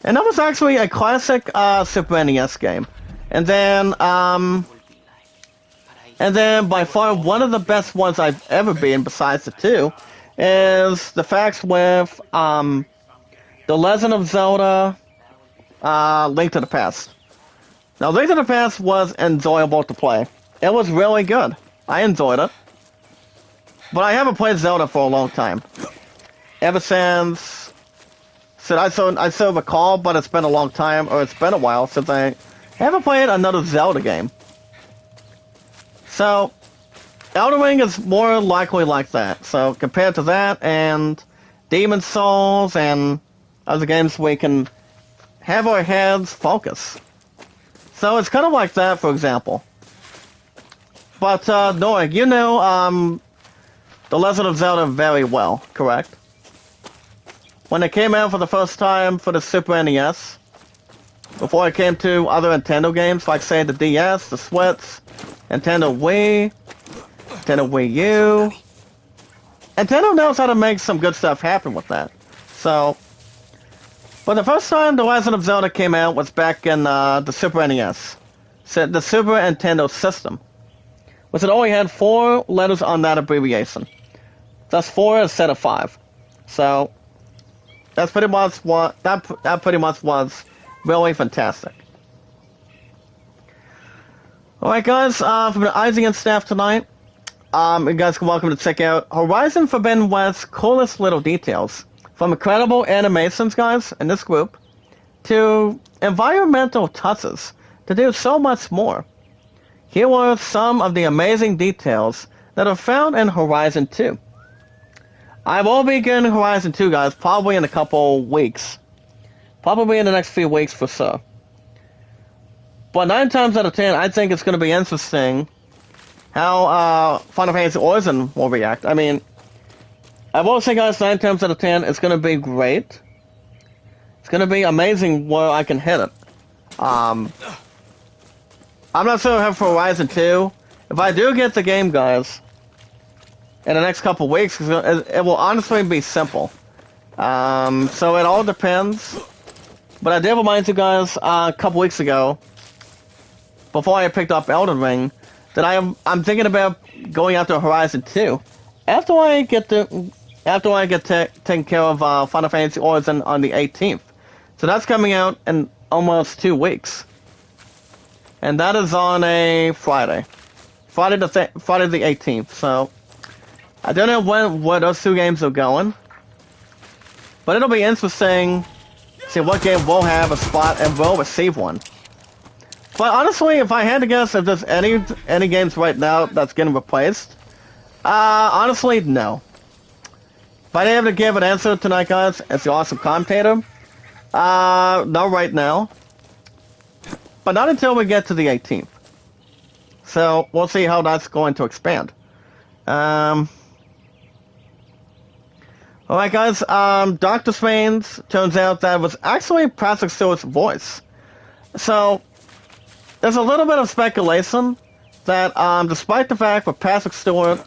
and that was actually a classic Super NES game. And then by far one of the best ones I've ever been, besides the two, is the facts with The Legend of Zelda, Link to the Past. Now, Link to the Past was enjoyable to play. It was really good. I enjoyed it. But I haven't played Zelda for a long time. Ever since... I still recall, but it's been a long time, or it's been a while since I haven't played another Zelda game. So, Elden Ring is more likely like that. So, compared to that, and Demon's Souls, and other games we can have our heads focus. So, it's kind of like that, for example. But, Noah, you know, The Legend of Zelda very well, correct? When it came out for the first time for the Super NES, before it came to other Nintendo games, like, say, the DS, the Switch, Nintendo Wii, Nintendo Wii U. Nintendo knows how to make some good stuff happen with that. So, but the first time The Legend of Zelda came out was back in the Super NES. So the Super Nintendo system. Which it only had 4 letters on that abbreviation. That's 4 instead of 5. So, that's pretty much what, that pretty much was really fantastic. Alright guys, from the IGN staff tonight, you guys are welcome to check out Horizon Forbidden West's coolest little details. From incredible animations, guys, in this group, to environmental touches, to do so much more. Here were some of the amazing details that are found in Horizon 2. I will be getting Horizon 2, guys, probably in a couple weeks. Probably in the next few weeks for sure. But 9 times out of 10, I think it's going to be interesting how Final Fantasy Origin will react. I mean, I will say, guys, 9 times out of 10, it's going to be great. It's going to be amazing where I can hit it. I'm not sure how for Horizon 2. If I do get the game, guys, in the next couple weeks, it will honestly be simple. So it all depends. But I did remind you guys a couple weeks ago, before I picked up Elden Ring, that I'm thinking about going after Horizon 2 after I get taken care of Final Fantasy Origin on the 18th. So that's coming out in almost 2 weeks, and that is on a Friday the 18th. So I don't know where those 2 games are going, but it'll be interesting to see what game will have a spot and will receive one. But honestly, if I had to guess if there's any games right now that's getting replaced, honestly, no. If I didn't have to give an answer tonight, guys, it's the awesome commentator. No right now. But not until we get to the 18th. So, we'll see how that's going to expand. Alright, guys, Dr. Strange, turns out that was actually Patrick Stewart's voice. So, there's a little bit of speculation that, despite the fact that Patrick Stewart,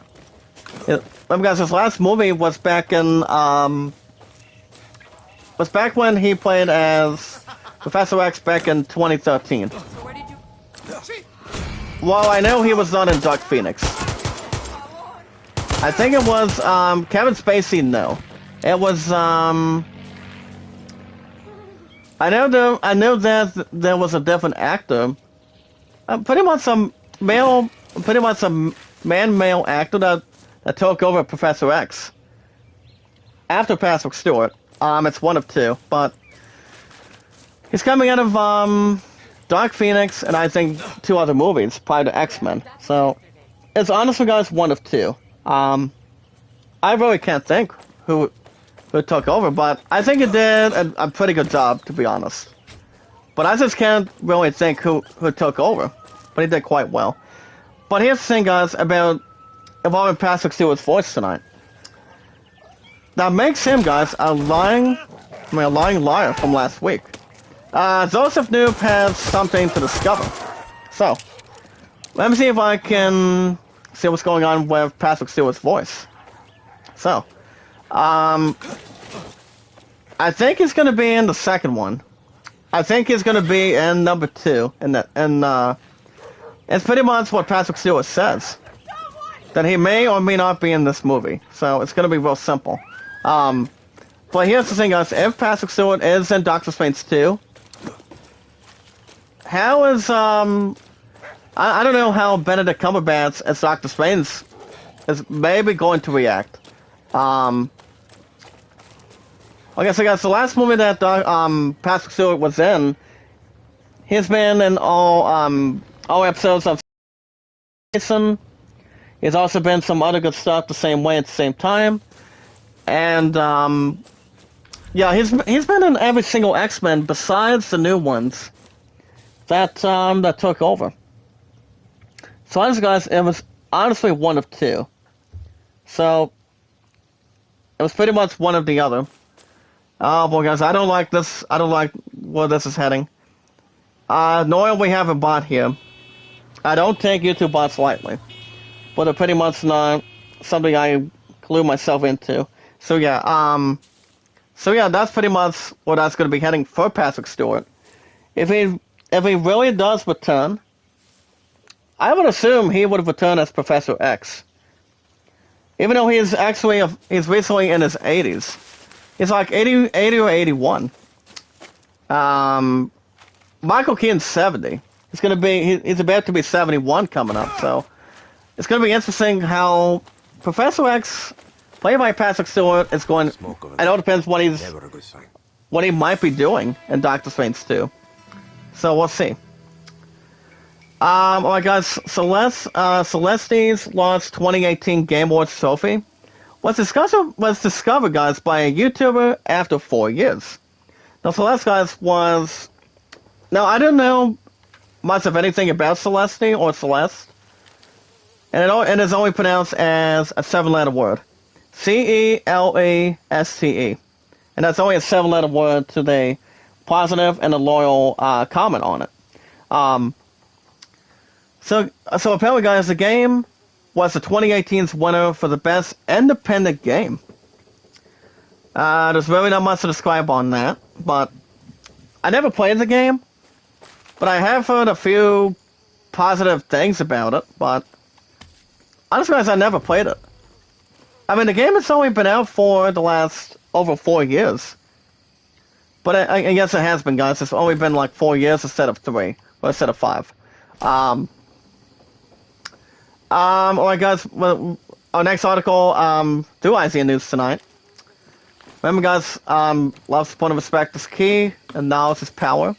remember guys, his last movie was back in, was back when he played as Professor X back in 2013. Well, I know he was not in Dark Phoenix. I think it was, Kevin Spacey, no. It was, I know that there was a different actor. Pretty much a man-male actor that took over Professor X after Patrick Stewart. It's one of 2, but he's coming out of Dark Phoenix and I think 2 other movies prior to X-Men. So it's honestly, guys, one of 2. I really can't think who took over, but I think it did a pretty good job, to be honest. But I just can't really think who took over. But he did quite well. But here's the thing, guys, about involving Patrick Stewart's voice tonight. That makes him, guys, a lying liar from last week. Joseph Noob has something to discover. So, let me see if I can see what's going on with Patrick Stewart's voice. So, I think he's going to be in the second one. I think he's going to be in number 2. And it's pretty much what Patrick Stewart says. That he may or may not be in this movie. So it's going to be real simple. But here's the thing, guys. If Patrick Stewart is in Doctor Strange 2, how is, I don't know how Benedict Cumberbatch as Doctor Strange is maybe going to react. Okay, so guys, the last movie that Patrick Stewart was in, he's been in all episodes of Jason. He's also been some other good stuff the same way at the same time. And, yeah, he's been in every single X-Men besides the new ones that took over. So honestly, guys, it was honestly one of 2. So it was pretty much one of the other. Oh boy, guys, I don't like this. I don't like where this is heading. Knowing we have a bot here, I don't take YouTube bots lightly, but they're pretty much not something I glue myself into. So yeah, that's pretty much where that's going to be heading for Patrick Stewart. If he really does return, I would assume he would have returned as Professor X. Even though he's recently in his 80s. He's like 80 or 81. Michael Keaton's 70. He's about to be 71 coming up, so it's going to be interesting how Professor X, played by Patrick Stewart, is going. I know it depends what he might be doing in Doctor Strange 2. So we'll see. Alright guys, Celeste's lost 2018 Game Awards trophy was discovered, guys, by a YouTuber after 4 years. Now, Celeste, guys, now, I don't know much of anything about Celeste or Celeste, and it is only pronounced as a 7-letter word. Celeste. And that's only a 7-letter word to the positive and a loyal comment on it. So apparently, guys, the game was the 2018's winner for the best independent game. There's really not much to describe on that, but I never played the game, but I have heard a few positive things about it, but honestly, guys, I never played it. I mean, the game has only been out for the last over 4 years, but I guess it has been, guys. It's only been like 4 years instead of 3, or instead of 5. Alright guys, well, our next article, do I see news tonight? Remember guys, love, support, and respect is key, and knowledge is power.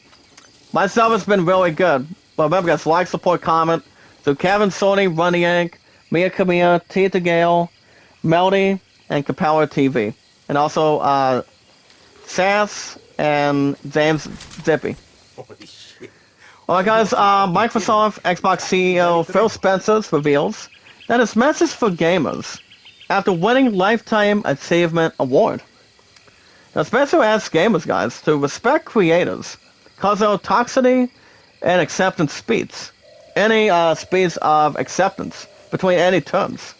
My stuff has been really good. But remember guys, like, support, comment. So Kevin, Sony, Runny Egg, Mia Camilla, Tita Gale, Melody, and Kapower TV. And also, Sass and James Zippy. Alright guys, Microsoft Xbox CEO Phil Spencer reveals that his message for gamers after winning Lifetime Achievement Award. Now Spencer asks gamers, guys, to respect creators, cause their toxicity and acceptance speeds. Any speeds of acceptance between any terms.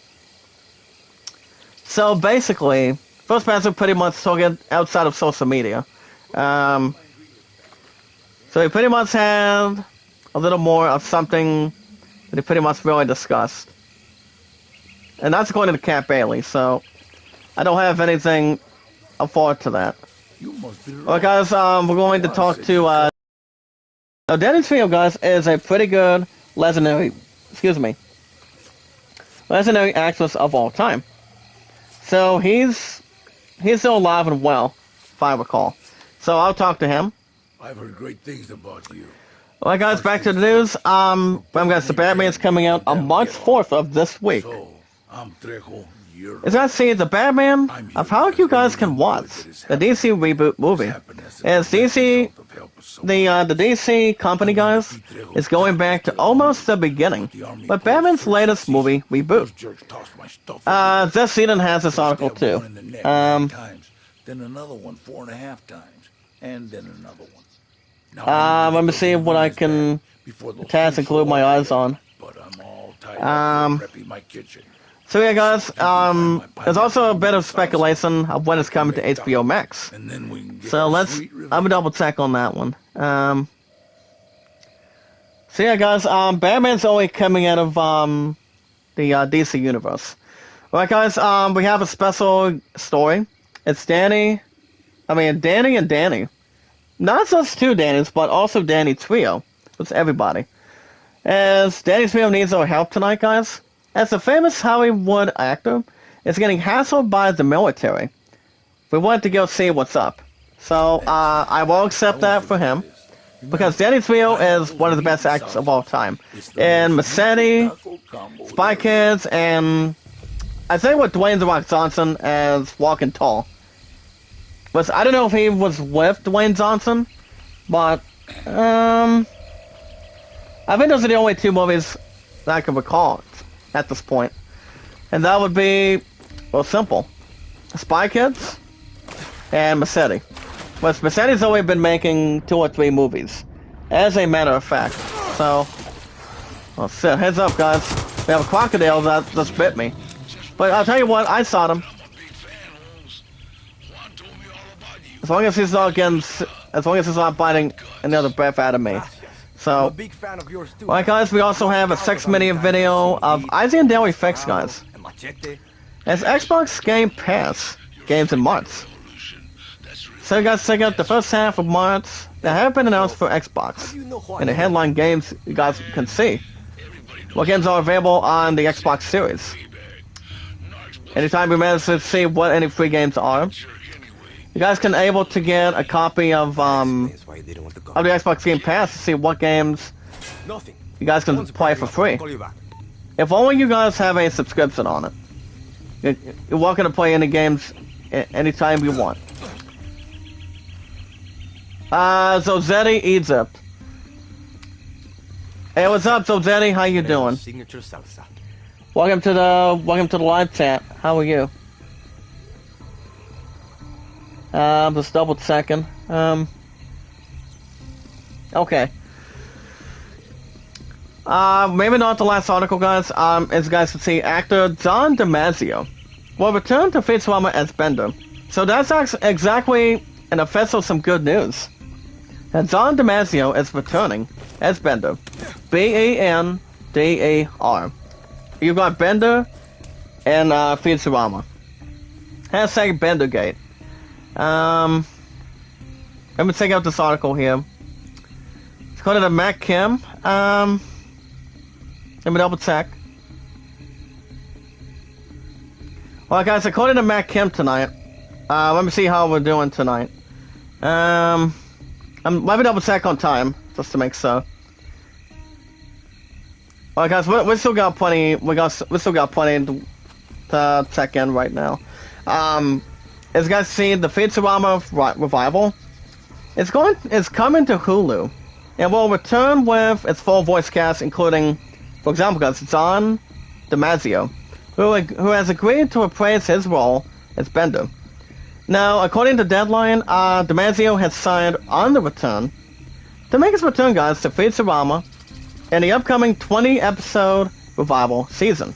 So basically, Phil Spencer pretty much took it outside of social media. So he pretty much had a little more of something that he pretty much really discussed. And that's according to Cat Bailey, so I don't have anything forward to that. Alright guys, we're going to talk to, now Danny Trejo, guys, is a pretty good legendary actress of all time. So he's still alive and well, if I recall. So I'll talk to him. I've heard great things about you. Alright guys, back to the news. Guys, the Batman's coming out on March 4th of this week. So, I'm Trejo. As I see, the Batman of how you guys can watch the DC reboot movie. As DC, the DC company, guys, is going back to almost the beginning. But Batman's latest movie reboot. This season has this article too. Then another one 4.5 times. And then another one. Let me see what I can attach and glue my eyes on. But I'm all tied up prepping my kitchen. So yeah, guys, there's also a bit of speculation of when it's coming to HBO Max. And then we can get So our let's, sweet I'm revenge. gonna double check on that one. So yeah, guys, Batman's only coming out of, the, DC universe. Alright, guys, we have a special story. It's Danny and Danny. Not just two Dannys, but also Danny Trio. It's everybody. As Danny Trio needs our help tonight, guys. As a famous Hollywood actor is getting hassled by the military. We want to go see what's up. So, I will accept that for him. Because Danny Trio is one of the best actors of all time. And Massetti, Spy Kids, and I think with Dwayne "The Rock" Johnson as Walking Tall. I don't know if he was with Dwayne Johnson, but I think those are the only two movies that I can recall at this point. And that would be, well, simple. Spy Kids and Massetti. But Massetti's only been making 2 or 3 movies, as a matter of fact. So, well, shit, heads up, guys. We have a crocodile that just bit me. But I'll tell you what, I saw him. As long as he's not biting another breath out of me. I'm So, a big fan of yours too. alright guys, we also have a 6-minute video of Izzy and Daily Fix, guys. And Machete. As Xbox Game Pass games in March. So you guys check out the first half of March that have been announced for Xbox. In the headline games you guys can see. What games are available on the Xbox Series. Anytime you manage to see what any free games are. You guys can able to get a copy of the Xbox Game Pass to see what games Nothing. you guys can play for free. If only you guys have a subscription on it. You're welcome to play any games anytime you want. Zozetti Egypt. Hey, what's up, Zozetti? How you doing? Signature salsa. Welcome to the live chat. How are you? Just double checking. Okay. Maybe not the last article, guys. As you guys can see, actor John DiMaggio will return to Futurama as Bender. So that's exactly an official some good news. And John DiMaggio is returning as Bender. B-E-N-D-E-R. You've got Bender and Futurama. Hashtag Bendergate. Let me check out this article here. It's called a Mac Kim. Let me double check. Well, guys, according to Mac Kim tonight, let me see how we're doing tonight. Let me double check on time just to make sure. Well, guys, we still got plenty. We still got plenty to check in right now. As you guys see, the Futurama revival, it's coming to Hulu, and will return with its full voice cast, including, for example, guys, John DiMaggio, who has agreed to reprise his role as Bender. Now, according to Deadline, DiMaggio has signed on the return to make his return, guys, to Futurama in the upcoming 20-episode revival season.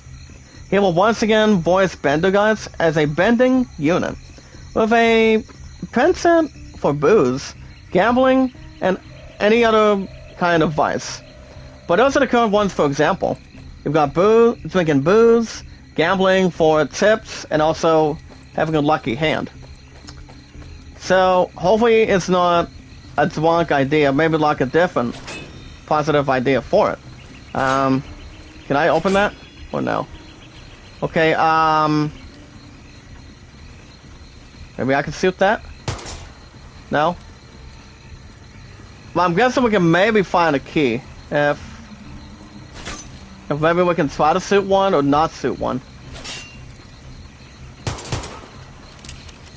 He will once again voice Bender, guys, as a bending unit, with a penchant for booze, gambling, and any other kind of vice. But those are the current ones, for example. You've got drinking booze, gambling for tips, and also having a lucky hand. So, hopefully it's not a drunk idea, maybe like a different positive idea for it. Can I open that? Or no? Okay, maybe I can shoot that? No? Well, I'm guessing we can maybe find a key. If maybe we can try to shoot one or not shoot one.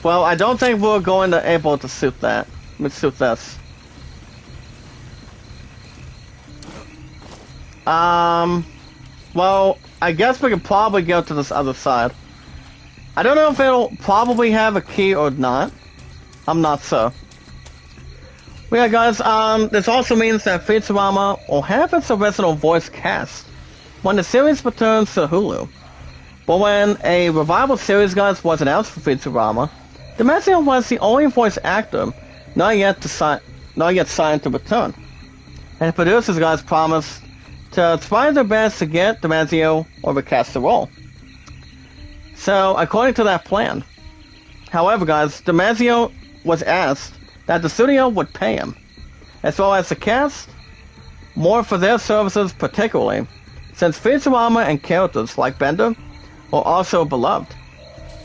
Well, I don't think we're going to able to shoot that. Let's shoot this. Well, I guess we could probably go to this other side. I don't know if it'll probably have a key or not. I'm not sure. But yeah, guys, this also means that Futurama will have its original voice cast when the series returns to Hulu. But when a revival series, guys, was announced for Futurama, Damasio was the only voice actor not yet signed to return. And producers, guys, promised to try their best to get Damasio or recast the role. So, according to that plan, however, guys, Damasio was asked that the studio would pay him, as well as the cast, more for their services, particularly since Futurama and characters like Bender were also beloved.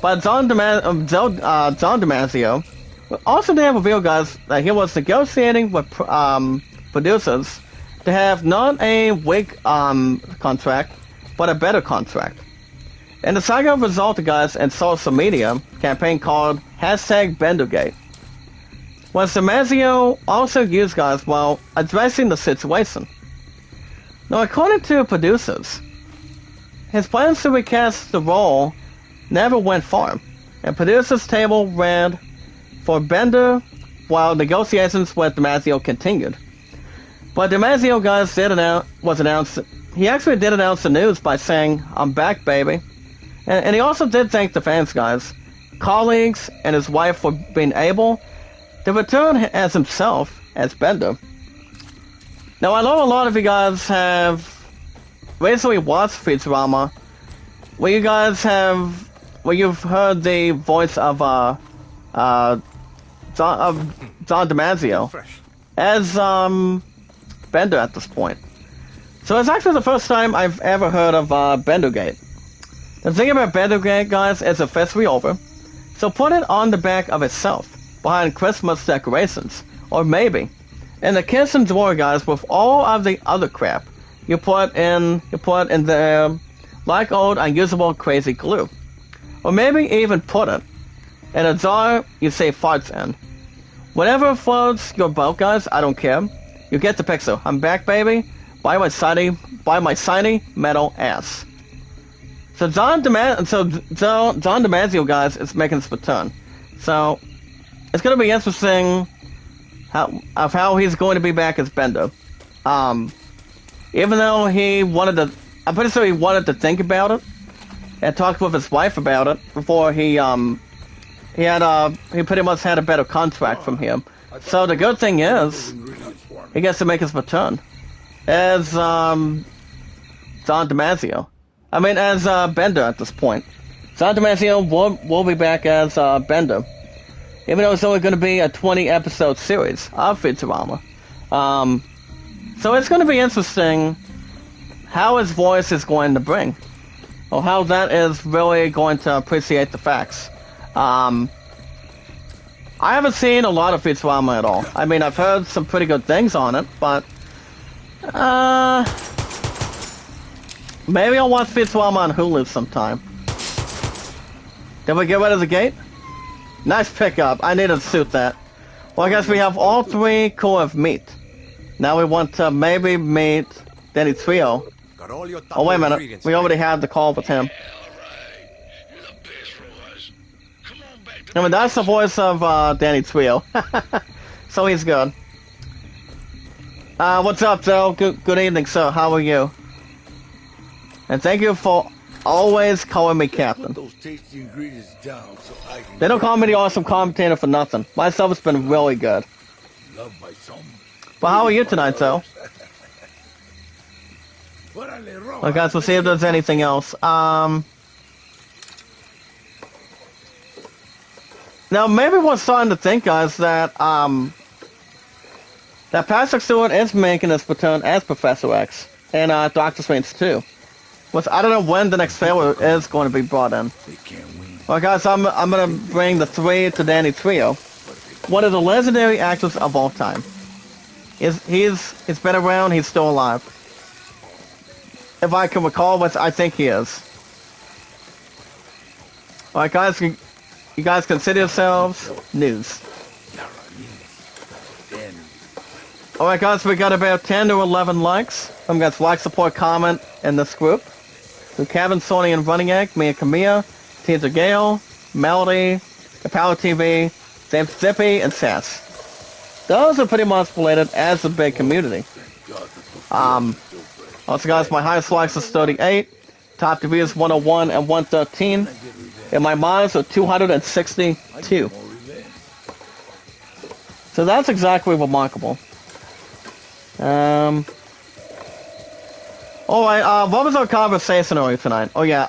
But John Damasio also did reveal, guys, that he was negotiating with producers to have not a weak contract, but a better contract. And the saga resulted, guys, in social media campaign called #BenderGate, was Damasio also used, guys, while addressing the situation. Now, according to producers, his plans to recast the role never went far, and producers' table read for Bender while negotiations with Damasio continued. But Damasio, guys, he actually did announce the news by saying, "I'm back, baby." And he also did thank the fans, guys, colleagues, and his wife for being able to return as himself as Bender. Now, I know a lot of you guys have recently watched Futurama, where you've heard the voice of John Damasio as Bender at this point. So it's actually the first time I've ever heard of Bendergate. The thing about Bendergate, guys, is officially over, so put it on the back of itself, behind Christmas decorations, or maybe in the kitchen drawer, guys, with all of the other crap you put in there, like old unusable crazy glue, or maybe even put it in a jar you say farts in. Whatever floats your boat, guys, I don't care. You get the picture. I'm back, baby. By my shiny metal ass. So John Damasio, guys, is making his return. So it's going to be interesting how he's going to be back as Bender. Even though I'm pretty sure he wanted to think about it and talked with his wife about it before he pretty much had a better contract from him. So the good thing is he gets to make his return as John Damasio. As Bender at this point. John Damasio will be back as Bender, even though it's only going to be a 20-episode series of Futurama. So it's going to be interesting how his voice is going to bring, or how that is really going to appreciate the facts. I haven't seen a lot of Futurama at all. I've heard some pretty good things on it, but maybe I'll watch Futurama on Hulu sometime. Did we get rid of the gate? Nice pickup. I need to suit that. Well, I guess we have all three core of meat. Now we want to maybe meet Danny Trio. Oh, wait a minute. We already had the call with him. That's the voice of Danny Trio. So he's good. What's up, Joe? Good evening, sir. How are you? And thank you for always calling me Captain. They don't call me the awesome commentator for nothing. My stuff has been really good. But how are you tonight, Joe? Well, guys, we'll see if there's anything else. Now, maybe we're starting to think, guys, that Patrick Stewart is making his return as Professor X in Doctor Strange 2. Which I don't know when the next trailer is going to be brought in. Well, guys, I'm going to bring the three to Danny Trio, one of the legendary actors of all time. He's been around, he's still alive. If I can recall, which I think he is. Alright, guys, you guys consider yourselves news. Alright, guys, we got about 10 to 11 likes. Some guys like, support, comment in this group. So Kevin, Sony, and Running Egg, Mia Camilla, Teaser Gale, Melody, Capella TV, James Zippy, and Sass. Those are pretty much related as a big community. Also, guys, my highest likes is 38. top reviews 101 and 113, and my mods are 262. So that's exactly remarkable. Alright, what was our conversation earlier tonight? Oh yeah,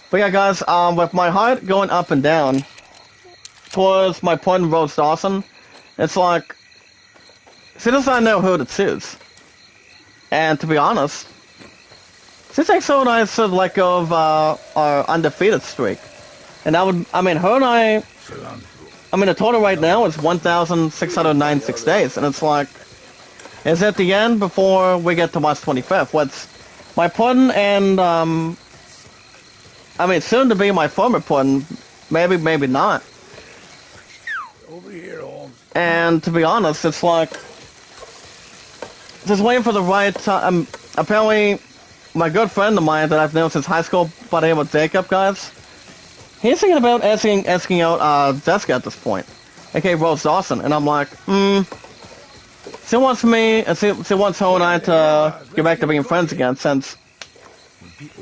but yeah guys, with my heart going up and down towards my point Rose Dawson, it's like, she does not know who to choose. And to be honest, she takes so nice to let go of our undefeated streak. And that would, I mean, her and I mean, the total right now is 1,696 days, and it's like, is at the end before we get to March 25th. What's my pudding and, I mean, soon to be my former pudding, maybe, maybe not. Over here, Holmes. And to be honest, it's like, just waiting for the right time. Apparently, my good friend of mine that I've known since high school, by the name of Jacob, guys, he's thinking about asking out Jessica at this point, aka Rose Dawson, and I'm like, she wants me, and she wants her and I to get back to being friends again, since,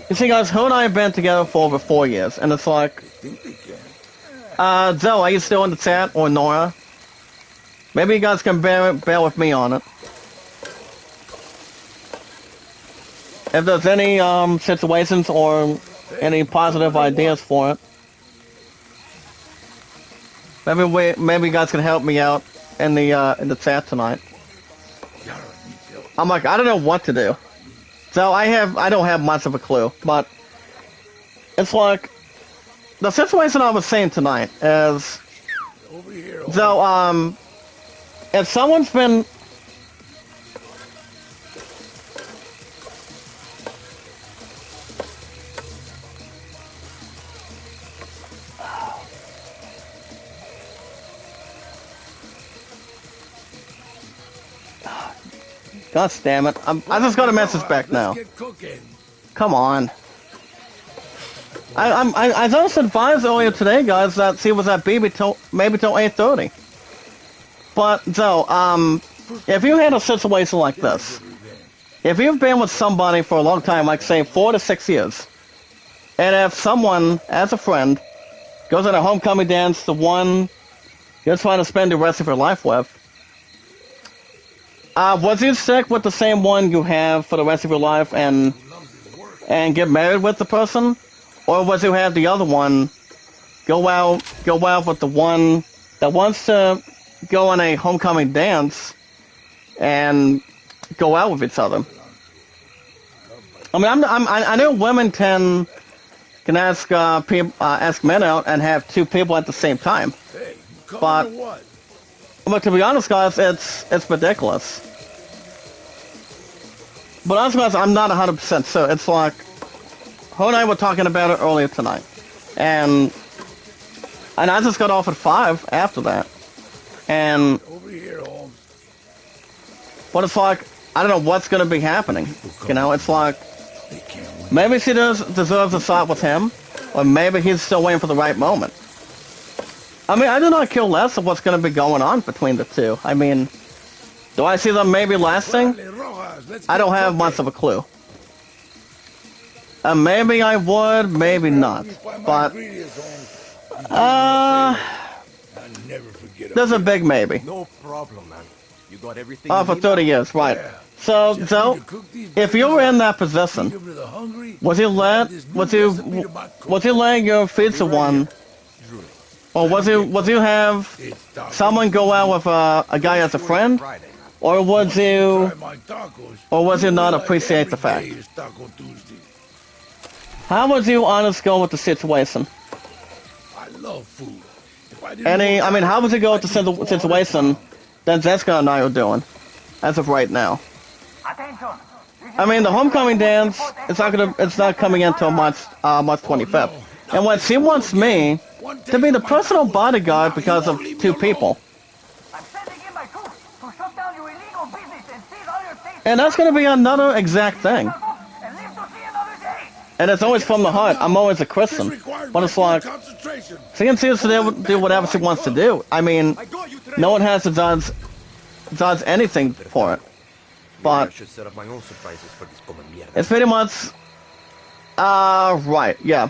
you see guys, her and I have been together for over 4 years, and it's like, Zoe, are you still in the chat, or Nora? Maybe you guys can bear with me on it. If there's any situations or any positive ideas for it, maybe you guys can help me out in the chat tonight. I'm like, I don't know what to do. So I don't have much of a clue, but it's like the situation I was saying tonight is, so if someone's been God damn it. I just got a message back now. Come on. I just advised earlier today, guys, that she was at BB maybe till 8:30. But, so, if you had a situation like this, if you've been with somebody for a long time, like, say, 4 to 6 years, and if someone, as a friend, goes on a homecoming dance, the one you're trying to spend the rest of your life with, was you stick with the same one you have for the rest of your life and get married with the person? Or was you have the other one go out with the one that wants to go on a homecoming dance and go out with each other? I mean, I know women can ask ask men out and have two people at the same time, but to be honest, guys, it's ridiculous. But honestly, guys, I'm not 100% sure. It's like, her and I were talking about it earlier tonight, and I just got off at 5 after that, and but it's like, I don't know what's gonna be happening. You know, it's like, maybe she deserves a shot with him, or maybe he's still waiting for the right moment. I mean, I do not care less of what's going to be going on between the two. I mean, do I see them maybe lasting? I don't have much of a clue. Maybe I would, maybe not. But, there's a big maybe. No problem, man. You got everything. Oh, for 30 years, right. So, if you were in that position, would you let your future one, or would you have someone go out with a guy as a friend, or would you not appreciate the fact? How would you honest go with the situation? I love food. I mean, how would you go with the situation that Jessica and I are doing, as of right now? I mean, the homecoming dance, it's not coming in until March 25th. And what she wants me to be the personal bodyguard because of two people. And that's going to be another exact thing. And it's always from the heart. I'm always a Christian. But it's like, she can choose to do whatever she wants to do. I mean, no one has to judge anything for it. But it's pretty much Right, yeah.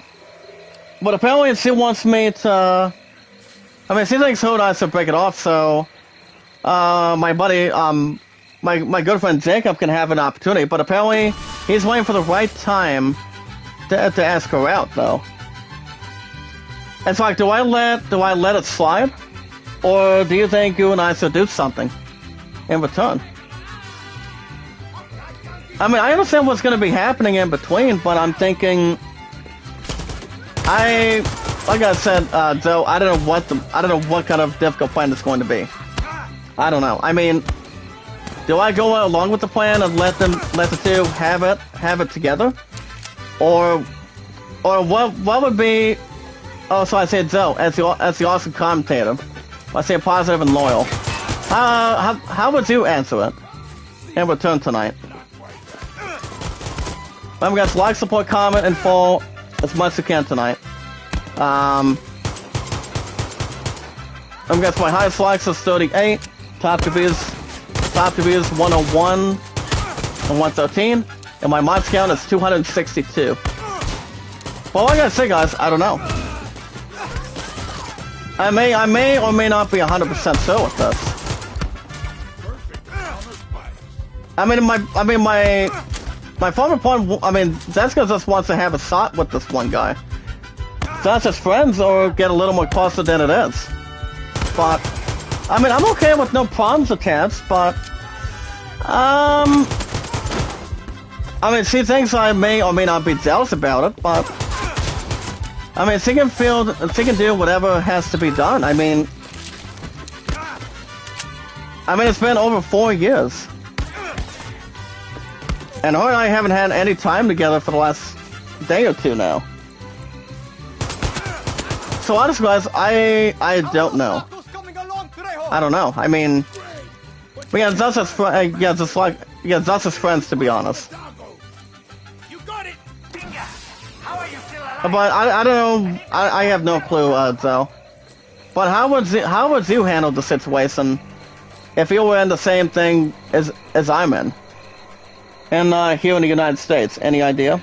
But apparently she wants me to... I mean, she thinks Hoda has to break it off, so... my buddy, my good friend Jacob can have an opportunity, but apparently he's waiting for the right time to ask her out, though. It's like, do I let it slide? Or do you think you and I should do something in return? I mean, I understand what's going to be happening in between, but I'm thinking... Like I said, Joe, I don't know what kind of difficult plan it's going to be. I don't know. I mean, do I go along with the plan and let the two have it together, or what would be? Oh, so I said Joe as the awesome commentator. I say positive and loyal. How would you answer it in return tonight? Remember, guys, like, support, comment, and follow as much as you can tonight. Guys, my highest likes is 38. Top reviews 101 and 113, and my mods count is 262. Well, like I say, guys, I don't know. I may or may not be 100% sure with this. I mean, my former point. I mean, Zeska just wants to have a shot with this one guy. So that's just friends, or get a little more closer than it is. But I mean, I'm okay with no problems attached, but I mean, she thinks I may or may not be jealous about it, but I mean, she can do whatever has to be done. I mean, it's been over 4 years, and her and I haven't had any time together for the last day or two now. So honestly, guys, I don't know. I don't know. I mean, we got just as friends, to be honest. But I don't know. I have no clue, Zoe. But how would you handle the situation if you were in the same thing as I'm in? And here in the United States, any idea?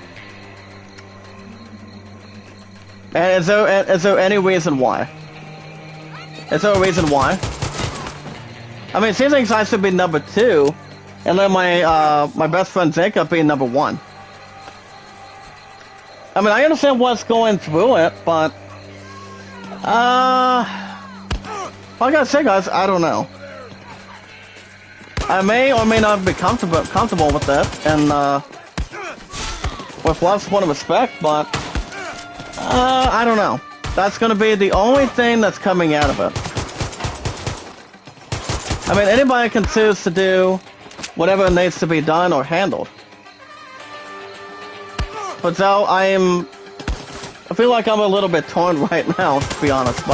And is there any reason why? Is there a reason why? I mean, she thinks I should be number 2, and then my best friend Jacob being number 1. I mean, I understand what's going through it, but like I said, guys, I don't know. I may or may not be comfortable with that, and with lots of respect, but I don't know. That's going to be the only thing that's coming out of it. I mean, anybody can choose to do whatever needs to be done or handled. But so I feel like I'm a little bit torn right now, to be honest.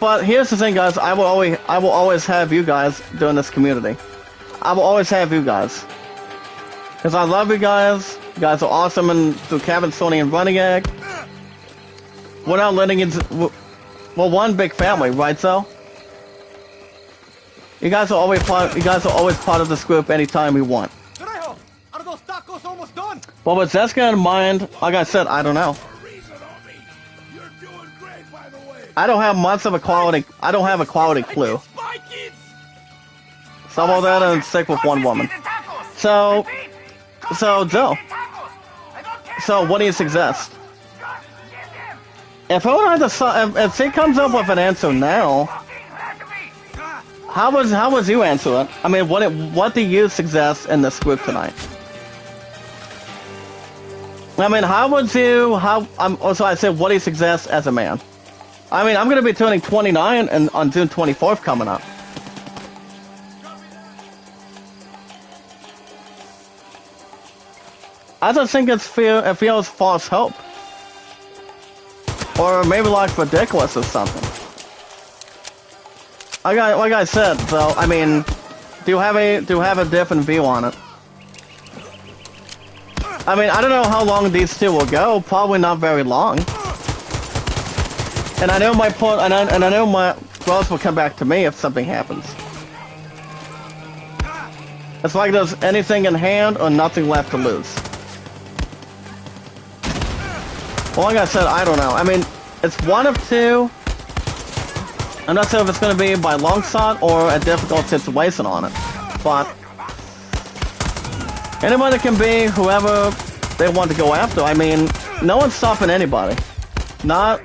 But here's the thing, guys. I will always have you guys doing this community. I will always have you guys, because I love you guys. You guys are awesome, and through Cabin, Sony, and Running Egg. We're not letting it. Well, one big family, right? So. You guys are always part of this group anytime we want. Are those tacos almost done? Well, with Zeska in mind, like I said, I don't know. I don't have much of a quality. I don't have a quality clue. Some of that and stick with one woman. So Joe. So what do you suggest? If she comes up with an answer now. How would you answer it? I mean, what do you suggest in this group tonight? I mean, also I said, what do you suggest as a man? I mean, I'm going to be turning 29 on June 24th coming up. I just think it feels false hope. Or maybe like ridiculous or something. Like I said, so I mean, do you have a different view on it? I mean, I don't know how long these two will go. Probably not very long. And I know my girls will come back to me if something happens. It's like there's anything in hand or nothing left to lose. Well, like I said, I don't know. I mean, it's one of two. I'm not sure if it's going to be by long shot or a difficult situation on it. But anybody can be whoever they want to go after. I mean, no one's stopping anybody. Not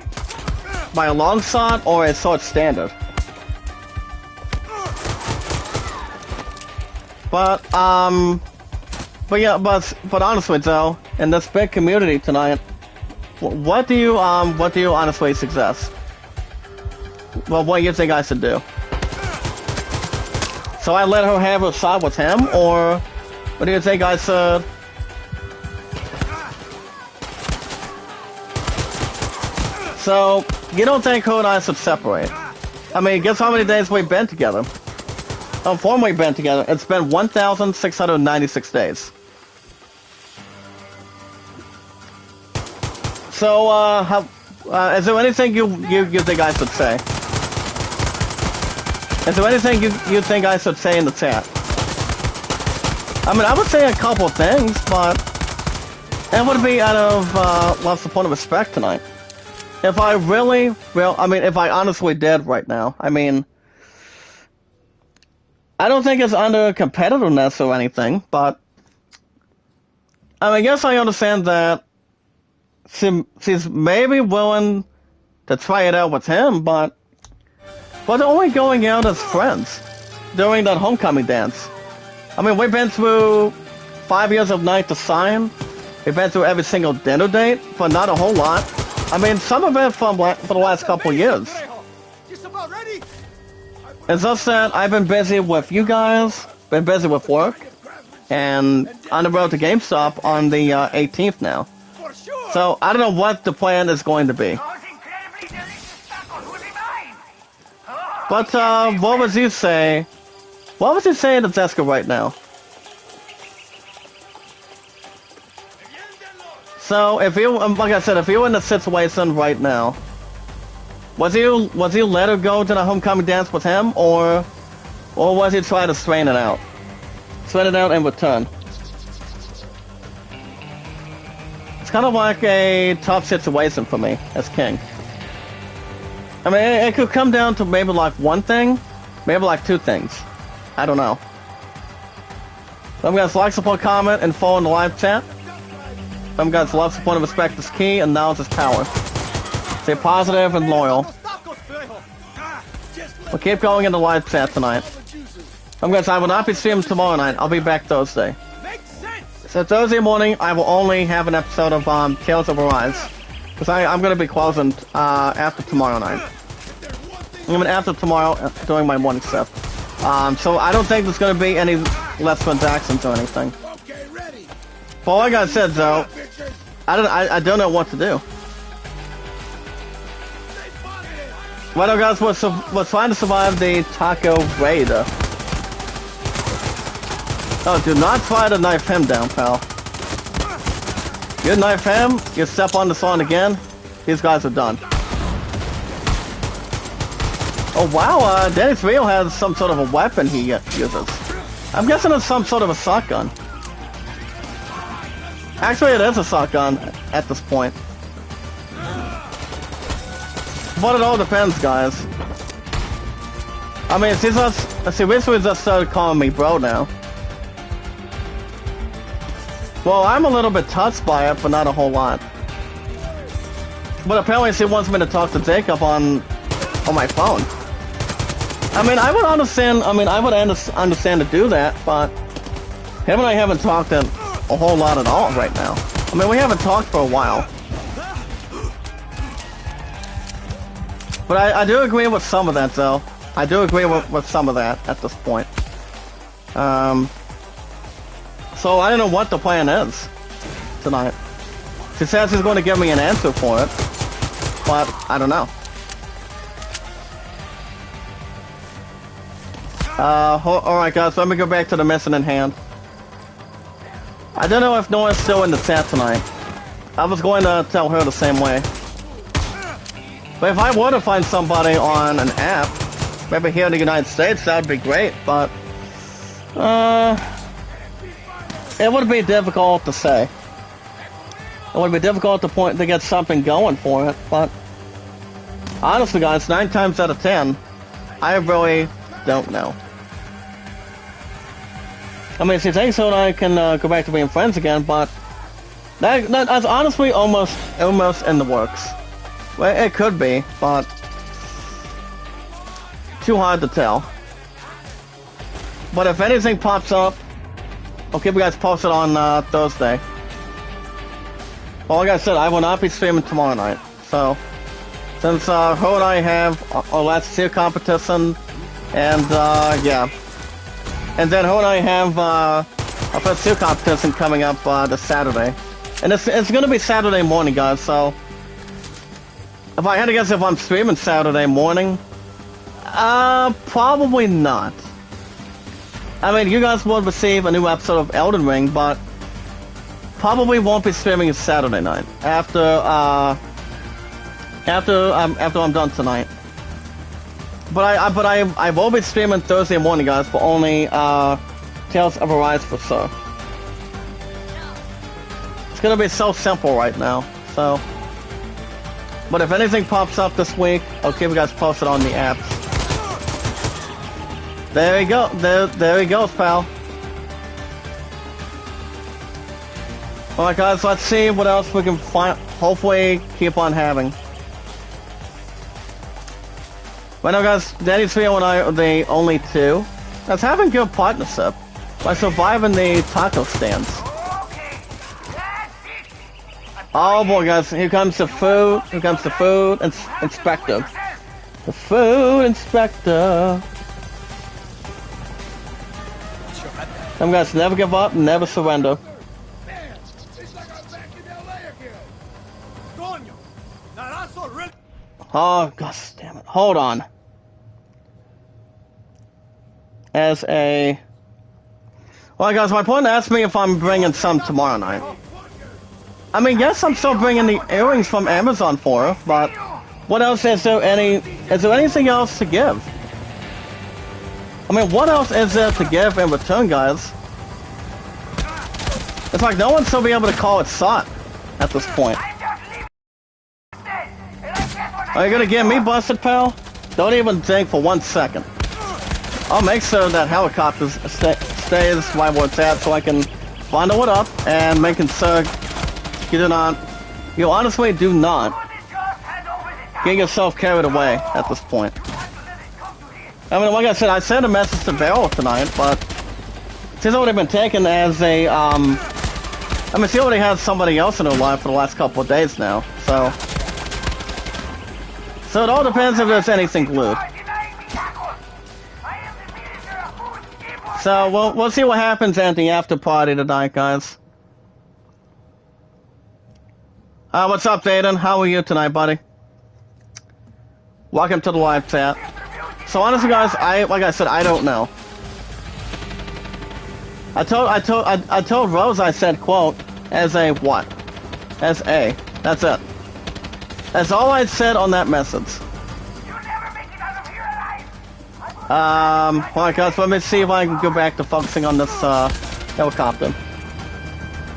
by a long shot or a short standard. But honestly though, in this big community tonight, what do you honestly suggest? Well, what do you think I should do? So I let her have a shot with him, or what do you think I should? So you don't think her and I should separate? I mean, guess how many days we've been together? Formally been together. It's been 1,696 days. So, is there anything you think I should say? Is there anything you think I should say in the chat? I mean, I would say a couple of things, but it would be out of lots of point of respect tonight. If I really, if I honestly did right now, I mean, I don't think it's under competitiveness or anything, but I mean, I guess I understand that she's maybe willing to try it out with him, but they're only going out as friends during that homecoming dance. I mean, we've been through 5 years of night to sign. We've been through every single dinner date, but not a whole lot. I mean, some of it for the last couple of years. Just about ready. It's just that I've been busy with you guys, been busy with work, and on the road to GameStop on the 18th now. For sure. So I don't know what the plan is going to be. But what would you say? What would you say to Jessica right now? So if you, like I said, if you were in the situation right now, was you let her go to the homecoming dance with him, or was he trying to strain it out in return? It's kind of like a tough situation for me as king. I mean, it could come down to maybe like one thing, maybe like two things. I don't know. Some guys like, support, comment, and follow in the live chat. Some guys love, support, and respect is key, and knowledge is power. Stay positive and loyal. We'll keep going in the live chat tonight. Some guys, I will not be streaming tomorrow night. I'll be back Thursday. So Thursday morning, I will only have an episode of Tales of Arise. Because I'm going to be closing after tomorrow night. I mean, after tomorrow, doing my morning shift. So I don't think there's going to be any less transactions or anything. But like I said, though, I don't know what to do. Well, guys, we're trying to survive the taco raid. Oh, do not try to knife him down, pal. You knife him, you step on the song again, these guys are done. Oh wow, Dennis Rio has some sort of a weapon he uses. I'm guessing it's some sort of a shotgun. Actually, it is a shotgun at this point. But it all depends, guys. I mean, she basically just started calling me bro now. Well, I'm a little bit touched by it, but not a whole lot. But apparently she wants me to talk to Jacob on my phone. I mean, I would understand to do that, but him and I haven't talked a whole lot at all right now. I mean, we haven't talked for a while. But I do agree with some of that, though. I do agree with some of that at this point. So I don't know what the plan is tonight. She says she's going to give me an answer for it, but I don't know. Alright guys, let me go back to the mission in hand. I don't know if Noah's still in the chat tonight. I was going to tell her the same way. But if I were to find somebody on an app, maybe here in the United States, that would be great, but it would be difficult to say. It would be difficult to get something going for it, but honestly, guys, 9 times out of 10, I really don't know. I mean, she thinks so I can go back to being friends again, but that's honestly almost in the works. Well, it could be, but too hard to tell. But if anything pops up, I'll keep you guys posted on Thursday. Well, like I said, I will not be streaming tomorrow night. So, since her and I have our last tier competition, and yeah. And then her and I have our first tier competition coming up this Saturday. And it's gonna be Saturday morning, guys, so if I had to guess if I'm streaming Saturday morning, probably not. I mean, you guys will receive a new episode of Elden Ring, but probably won't be streaming Saturday night after I'm done tonight. But I will be streaming Thursday morning, guys, for only Tales of Arise for sure. It's gonna be so simple right now, so. But if anything pops up this week, I'll keep you guys posted on the apps. There you go. There he goes, pal. Alright, guys, let's see what else we can find. Hopefully, keep on having. Right now, guys, Danny's Trio and I are the only two that's having good partnership by surviving the taco stands. Oh boy, guys, here comes the food. Here comes the food inspector. The food inspector. Some guys never give up, never surrender. Man, it's like I'm back in LA again. Coño, now that's all really. Oh, gosh damn it. Hold on. As a... Well, guys, my point asked me if I'm bringing some tomorrow night. I mean, yes, I'm still bringing the earrings from Amazon for her, but what else is there anything else to give? I mean, what else is there to give in return, guys? It's like no one's still be able to call it SOT at this point. Are you gonna get me busted, pal? Don't even think for 1 second. I'll make sure that helicopter stays right where it's at so I can bundle it up and making sure you honestly do not get yourself carried away at this point. I mean, like I said, I sent a message to Beryl tonight, but she's already been taken as a, I mean, she already has somebody else in her life for the last couple of days now, so. So it all depends if there's anything glued. So we'll see what happens at the after party tonight, guys. What's up, Aiden? How are you tonight, buddy? Welcome to the live chat. So honestly, guys, like I said, I don't know. I told Rose I said quote as a what? As a. That's it. That's all I said on that message. Alright, guys, let me see if I can go back to focusing on this helicopter.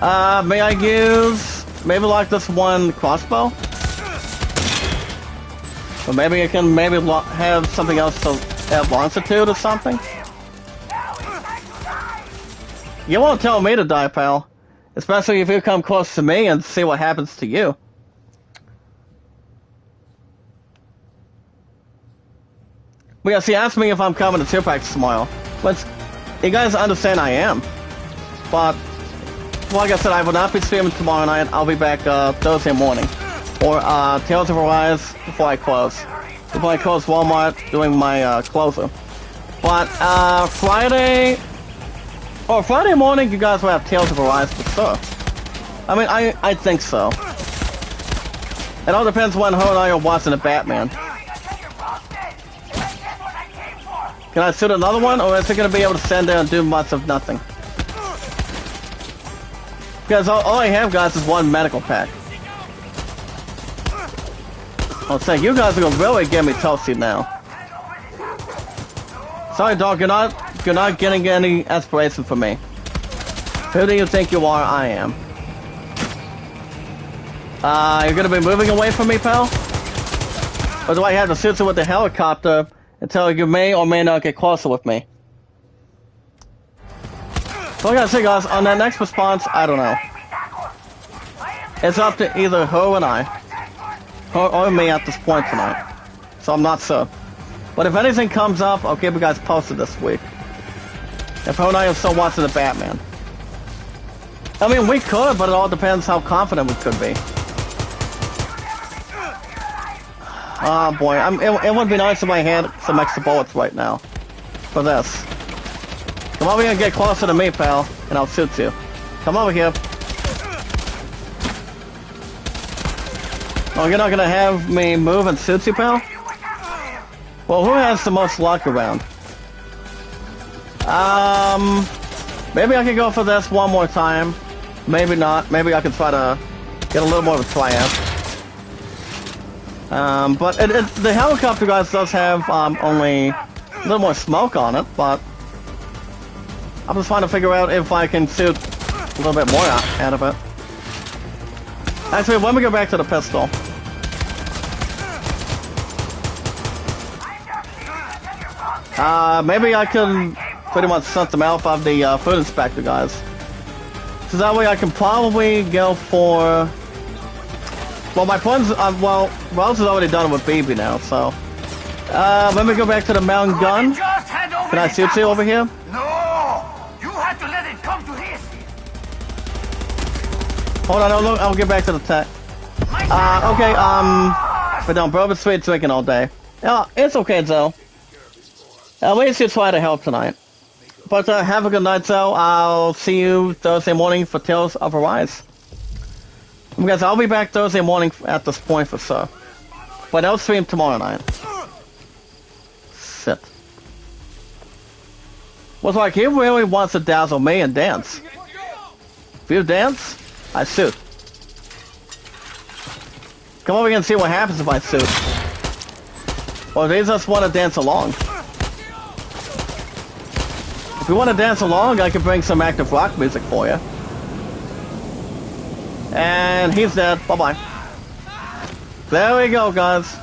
May I use maybe like this one crossbow? Or maybe I can have something else to have longitude or something? You won't tell me to die, pal. Especially if you come close to me and see what happens to you. But yeah, she asked me if I'm coming to Tierpax tomorrow. But you guys understand I am. But, like I said, I will not be streaming tomorrow night. I'll be back Thursday morning. Or Tales of Arise before I close. Before I close Walmart, doing my closer. But Friday morning, you guys will have Tales of Arise for sure. I mean, I think so. It all depends when her and I are watching the Batman. Can I shoot another one, or is it going to be able to stand there and do much of nothing? Because all I have, guys, is one medical pack. I'll say, you guys are going to really get me toasty now. Sorry, dog, you're not getting any inspiration from me. Who do you think you are? I am. You're gonna be moving away from me, pal? Or do I have to shoot you with the helicopter until you may or may not get closer with me? So I gotta say, guys, on that next response, I don't know. It's up to either her and I, or me at this point tonight. So I'm not sure. But if anything comes up, I'll keep you guys posted this week. If her and I are still watching the Batman. I mean, we could, but it all depends how confident we could be. Oh boy, it would be nice if I had some extra bullets right now. For this. Come over here and get closer to me, pal, and I'll shoot you. Come over here. Oh, you're not gonna have me move and shoot you, pal? Well, who has the most luck around? Maybe I could go for this one more time. Maybe not. Maybe I could try to get a little more of a try out. But the helicopter, guys, does have only a little more smoke on it, but I'm just trying to figure out if I can shoot a little bit more out of it. Actually, let me go back to the pistol. Maybe I can pretty much set them out of the food inspector, guys. So that way I can probably go for... Well, my friends, well, Wells has already done it with BB now, so... let me go back to the mountain gun. Can I shoot you over here? No! You have to let it come to his. Hold on, I'll get back to the tech. Okay, but don't bro, it's sweet drinking all day. Yeah, it's okay, though. At least you try to help tonight. But have a good night, though. I'll see you Thursday morning for Tales of Arise. Because I'll be back Thursday morning at this point for sure. But I'll stream tomorrow night. Shit. Was like, he really wants to dazzle me and dance. If you dance, I shoot. Come over here and see what happens if I shoot. Or they just want to dance along. If you want to dance along, I can bring some active rock music for you. And he's dead. Bye-bye. There we go, guys.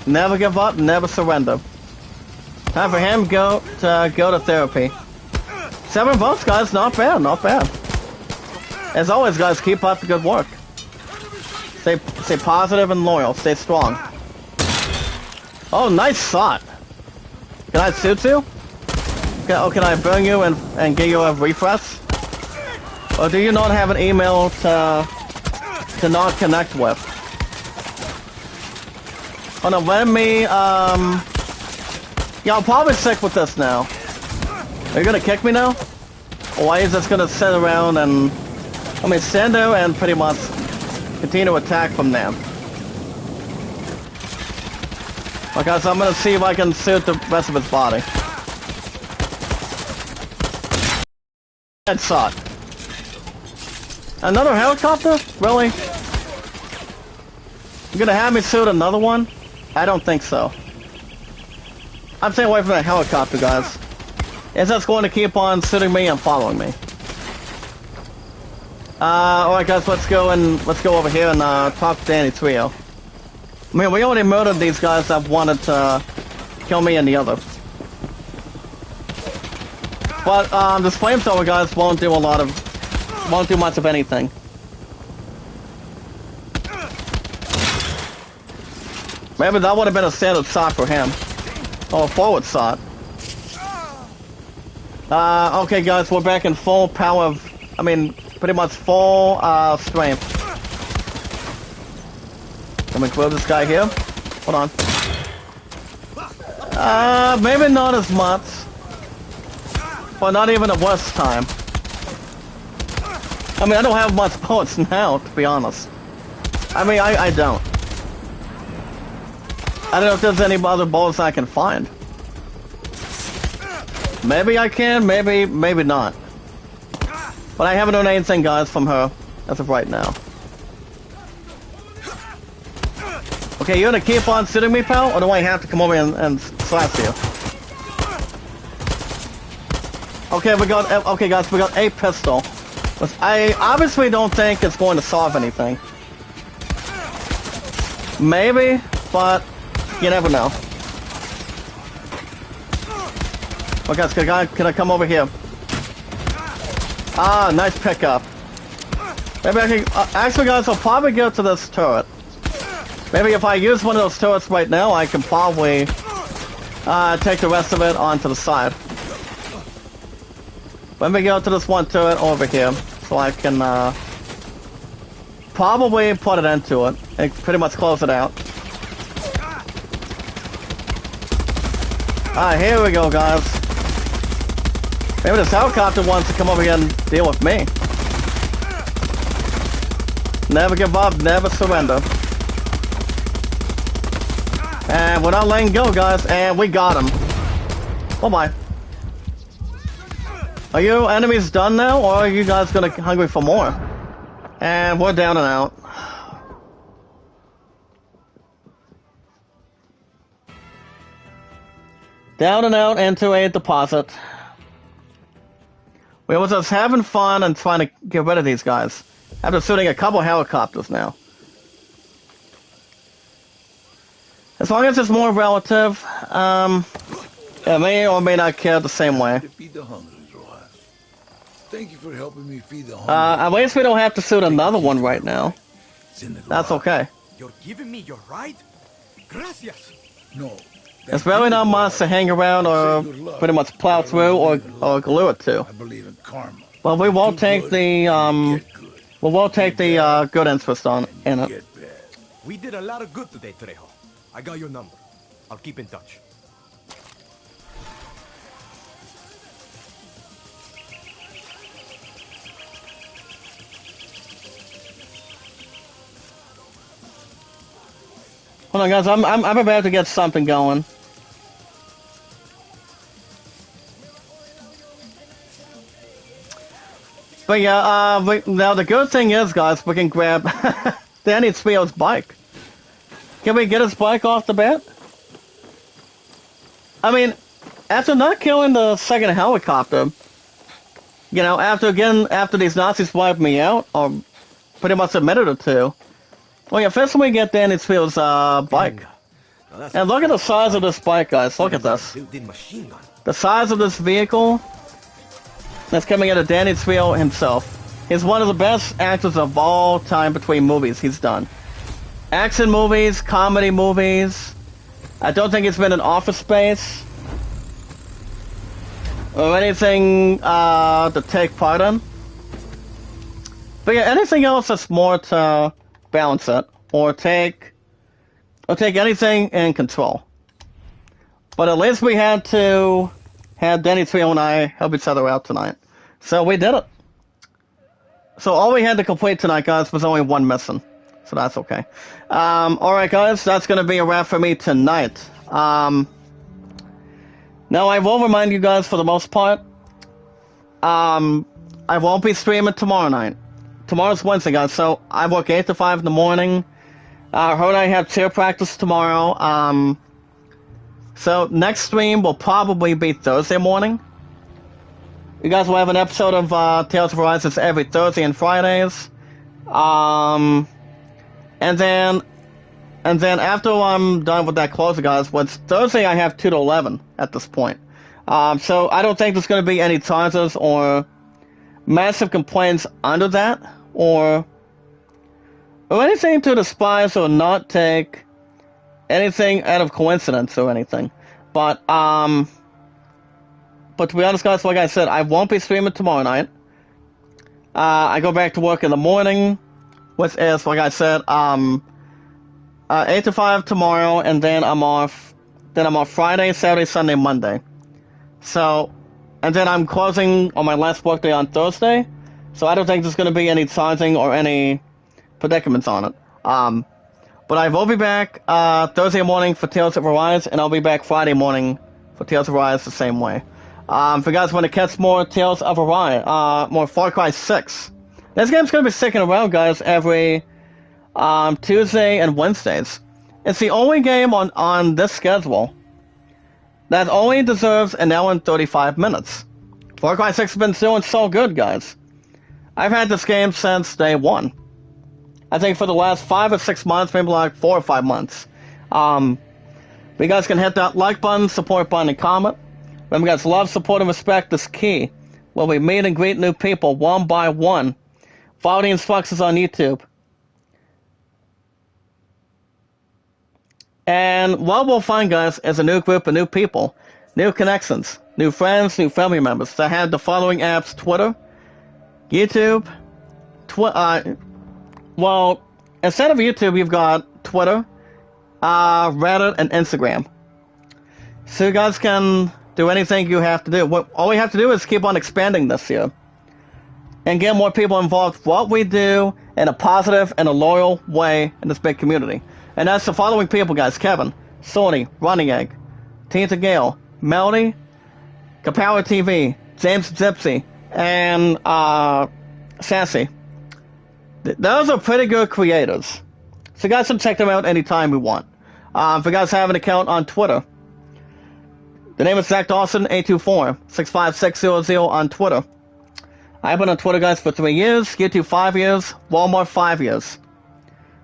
Never give up, never surrender. Time for him go to therapy. 7 votes, guys. Not bad, not bad. As always, guys, keep up the good work. Stay positive and loyal. Stay strong. Oh, nice shot. Can I shoot you? Can I burn you and give you a refresh? Or do you not have an email to not connect with? Oh no, let me, yeah, I'll probably stick with this now. Are you gonna kick me now? Or are you just gonna sit around and, stand there and pretty much continue to attack from there? Okay, so I'm gonna see if I can shoot the rest of his body. Headshot. Another helicopter? Really? You're gonna have me shoot another one? I don't think so. I'm staying away from that helicopter, guys. It's just going to keep on shooting me and following me. Alright guys, let's go over here and talk to Danny Trio. I mean, we already murdered these guys that wanted to kill me and the other. But this flamethrower, guys, won't do much of anything. Maybe that would have been a standard shot for him. Or a forward shot. Okay guys, we're back in full power pretty much full strength. Let me clear this guy here. Hold on. Maybe not as much. But not even the worst time. I don't have much bullets now, to be honest. I don't. I don't know if there's any other bullets I can find. Maybe I can, maybe not. But I haven't done anything, guys, from her as of right now. Okay, you're gonna keep on shooting me, pal? Or do I have to come over and slash you? Okay, guys, we got a pistol. But I obviously don't think it's going to solve anything. Maybe, but you never know. Oh guys, can I come over here? Ah, nice pickup. Maybe I can, actually guys, I'll probably get to this turret. Maybe if I use one of those turrets right now, I can probably take the rest of it onto the side. Let me go to this one turret over here, so I can probably put it into it and pretty much close it out. Ah, here we go, guys. Maybe this helicopter wants to come over here and deal with me. Never give up, never surrender. And we're not letting go, guys, and we got him. Oh my. Are you enemies done now, or are you guys gonna hungry for more? And we're down and out. Down and out into a deposit. We were just having fun and trying to get rid of these guys. After shooting a couple helicopters now. As long as it's more relative, it may or may not care the same way. Feed the hungry, Rojas. Thank you for helping me feed the hungry. At least we don't have to shoot another one right now. That's okay. You're giving me your ride? Gracias. No. It's really not much to hang around or pretty much plow through or glue it to. I believe in karma. Well, we won't take the good interest in it. We did a lot of good today, Trejo. I got your number. I'll keep in touch. Hold on, guys. I'm about to get something going. But yeah, now the good thing is, guys, we can grab Danny Spio's bike. Can we get his bike off the bat? I mean, after not killing the second helicopter, you know, after these Nazis wiped me out, or pretty much a minute or two, well, yeah, first we get Danny Spio's bike. And look at the size of this bike, guys. Look at this. The size of this vehicle. That's coming out of Danny Spio himself. He's one of the best actors of all time between movies he's done. Action movies, comedy movies. I don't think he's been in Office Space. Or anything to take part in. But yeah, anything else that's more to balance it. Or take anything in control. But at least we had to have Danny Spio and I help each other out tonight. So we did it. So all we had to complete tonight, guys, was only one mission. So that's okay. Alright, guys, that's going to be a wrap for me tonight. Now, I will remind you guys, for the most part, I won't be streaming tomorrow night. Tomorrow's Wednesday, guys, so I work 8 to 5 in the morning. Her and I have cheer practice tomorrow. So next stream will probably be Thursday morning. You guys will have an episode of Tales of Horizons every Thursday and Fridays. And then after I'm done with that closer, guys, what's Thursday I have 2 to 11 at this point. So I don't think there's going to be any charges or massive complaints under that, or anything to despise or not take anything out of coincidence or anything. But to be honest, guys, like I said, I won't be streaming tomorrow night. I go back to work in the morning, which is, like I said, 8 to 5 tomorrow, and then I'm off. Then I'm off Friday, Saturday, Sunday, Monday. So, and then I'm closing on my last workday on Thursday. So I don't think there's going to be any charging or any predicaments on it. But I will be back Thursday morning for Tales of Arise, and I'll be back Friday morning for Tales of Arise the same way. If you guys want to catch more Tales of Arise, more Far Cry 6. This game's going to be sticking around, guys, every Tuesday and Wednesdays. It's the only game on this schedule that only deserves an hour and 35 minutes. Far Cry 6 has been doing so good, guys. I've had this game since day one. I think for the last 5 or 6 months, maybe like 4 or 5 months. You guys can hit that like button, support button, and comment. Remember, guys, love, support, and respect is key. Where we meet and greet new people one by one. Follow the instructions on YouTube. And what we'll find, guys, is a new group of new people, new connections, new friends, new family members that have the following apps: Twitter, YouTube, well, instead of YouTube, you've got Twitter, Reddit, and Instagram. So you guys can do anything you have to do. All we have to do is keep on expanding this year and get more people involved with what we do in a positive and a loyal way in this big community. And that's the following people, guys: Kevin, Sony, Running Egg, Tina Gale, Melody, Kapower TV, James Gypsy, and Sassy. Those are pretty good creators. So you guys can check them out anytime you want. If you guys have an account on Twitter, the name is Zach Dawson 824 65600 on Twitter. I've been on Twitter, guys, for 3 years, YouTube 5 years, Walmart 5 years.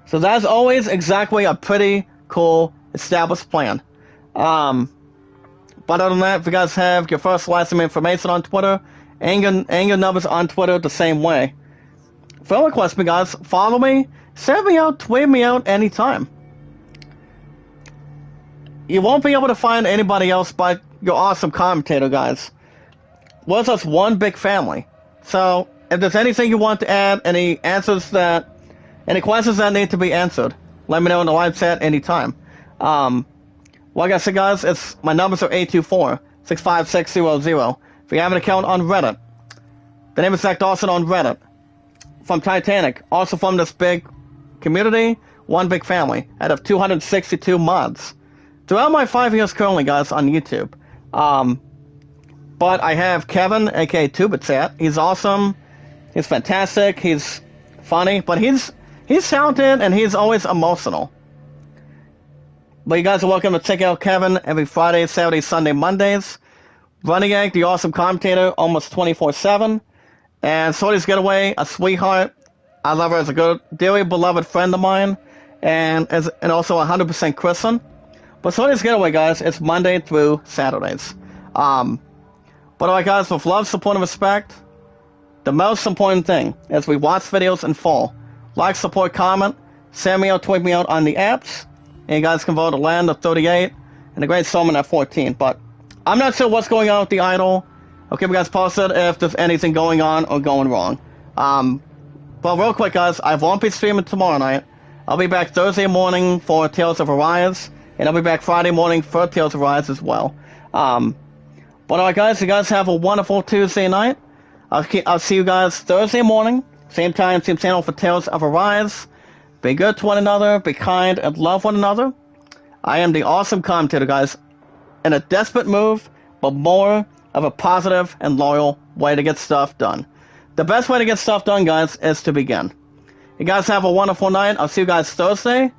So that's always exactly a pretty cool established plan. But other than that, if you guys have your first last name information on Twitter and your numbers on Twitter the same way, friend request me, guys. Follow me, send me out, tweet me out anytime. You won't be able to find anybody else but your awesome commentator, guys. We're just one big family. So if there's anything you want to add, any questions that need to be answered, let me know in the live chat anytime. Like I said, guys, my numbers are 824-65600. If you have an account on Reddit, the name is Zach Dawson on Reddit. From Titanic, also from this big community, one big family, out of 262 mods. Throughout my 5 years currently, guys, on YouTube. But I have Kevin, aka Tubitat. He's awesome. He's fantastic. He's funny, but he's talented and he's always emotional. But you guys are welcome to check out Kevin every Friday, Saturday, Sunday, Mondays. Running Egg, the awesome commentator, almost 24/7. And Sorty's Getaway, a sweetheart. I love her as a good, dearly beloved friend of mine, and also 100% Christian. But Sorty's Getaway, guys, it's Monday through Saturdays. But alright, guys, with love, support, and respect, the most important thing is we watch videos in full. Like, support, comment, send me out, tweet me out on the apps, and you guys can vote to land of 38 and the Great Solomon at 14. But I'm not sure what's going on with the idol. I'll keep you guys posted if there's anything going on or going wrong. But real quick, guys, I won't be streaming tomorrow night. I'll be back Thursday morning for Tales of Arise, and I'll be back Friday morning for Tales of Arise as well. But alright, guys, you guys have a wonderful Tuesday night. I'll see you guys Thursday morning, same time, same channel for Tales of Arise. Be good to one another, be kind, and love one another. I am the awesome commentator, guys, in a desperate move, but more of a positive and loyal way to get stuff done. The best way to get stuff done, guys, is to begin. You guys have a wonderful night. I'll see you guys Thursday.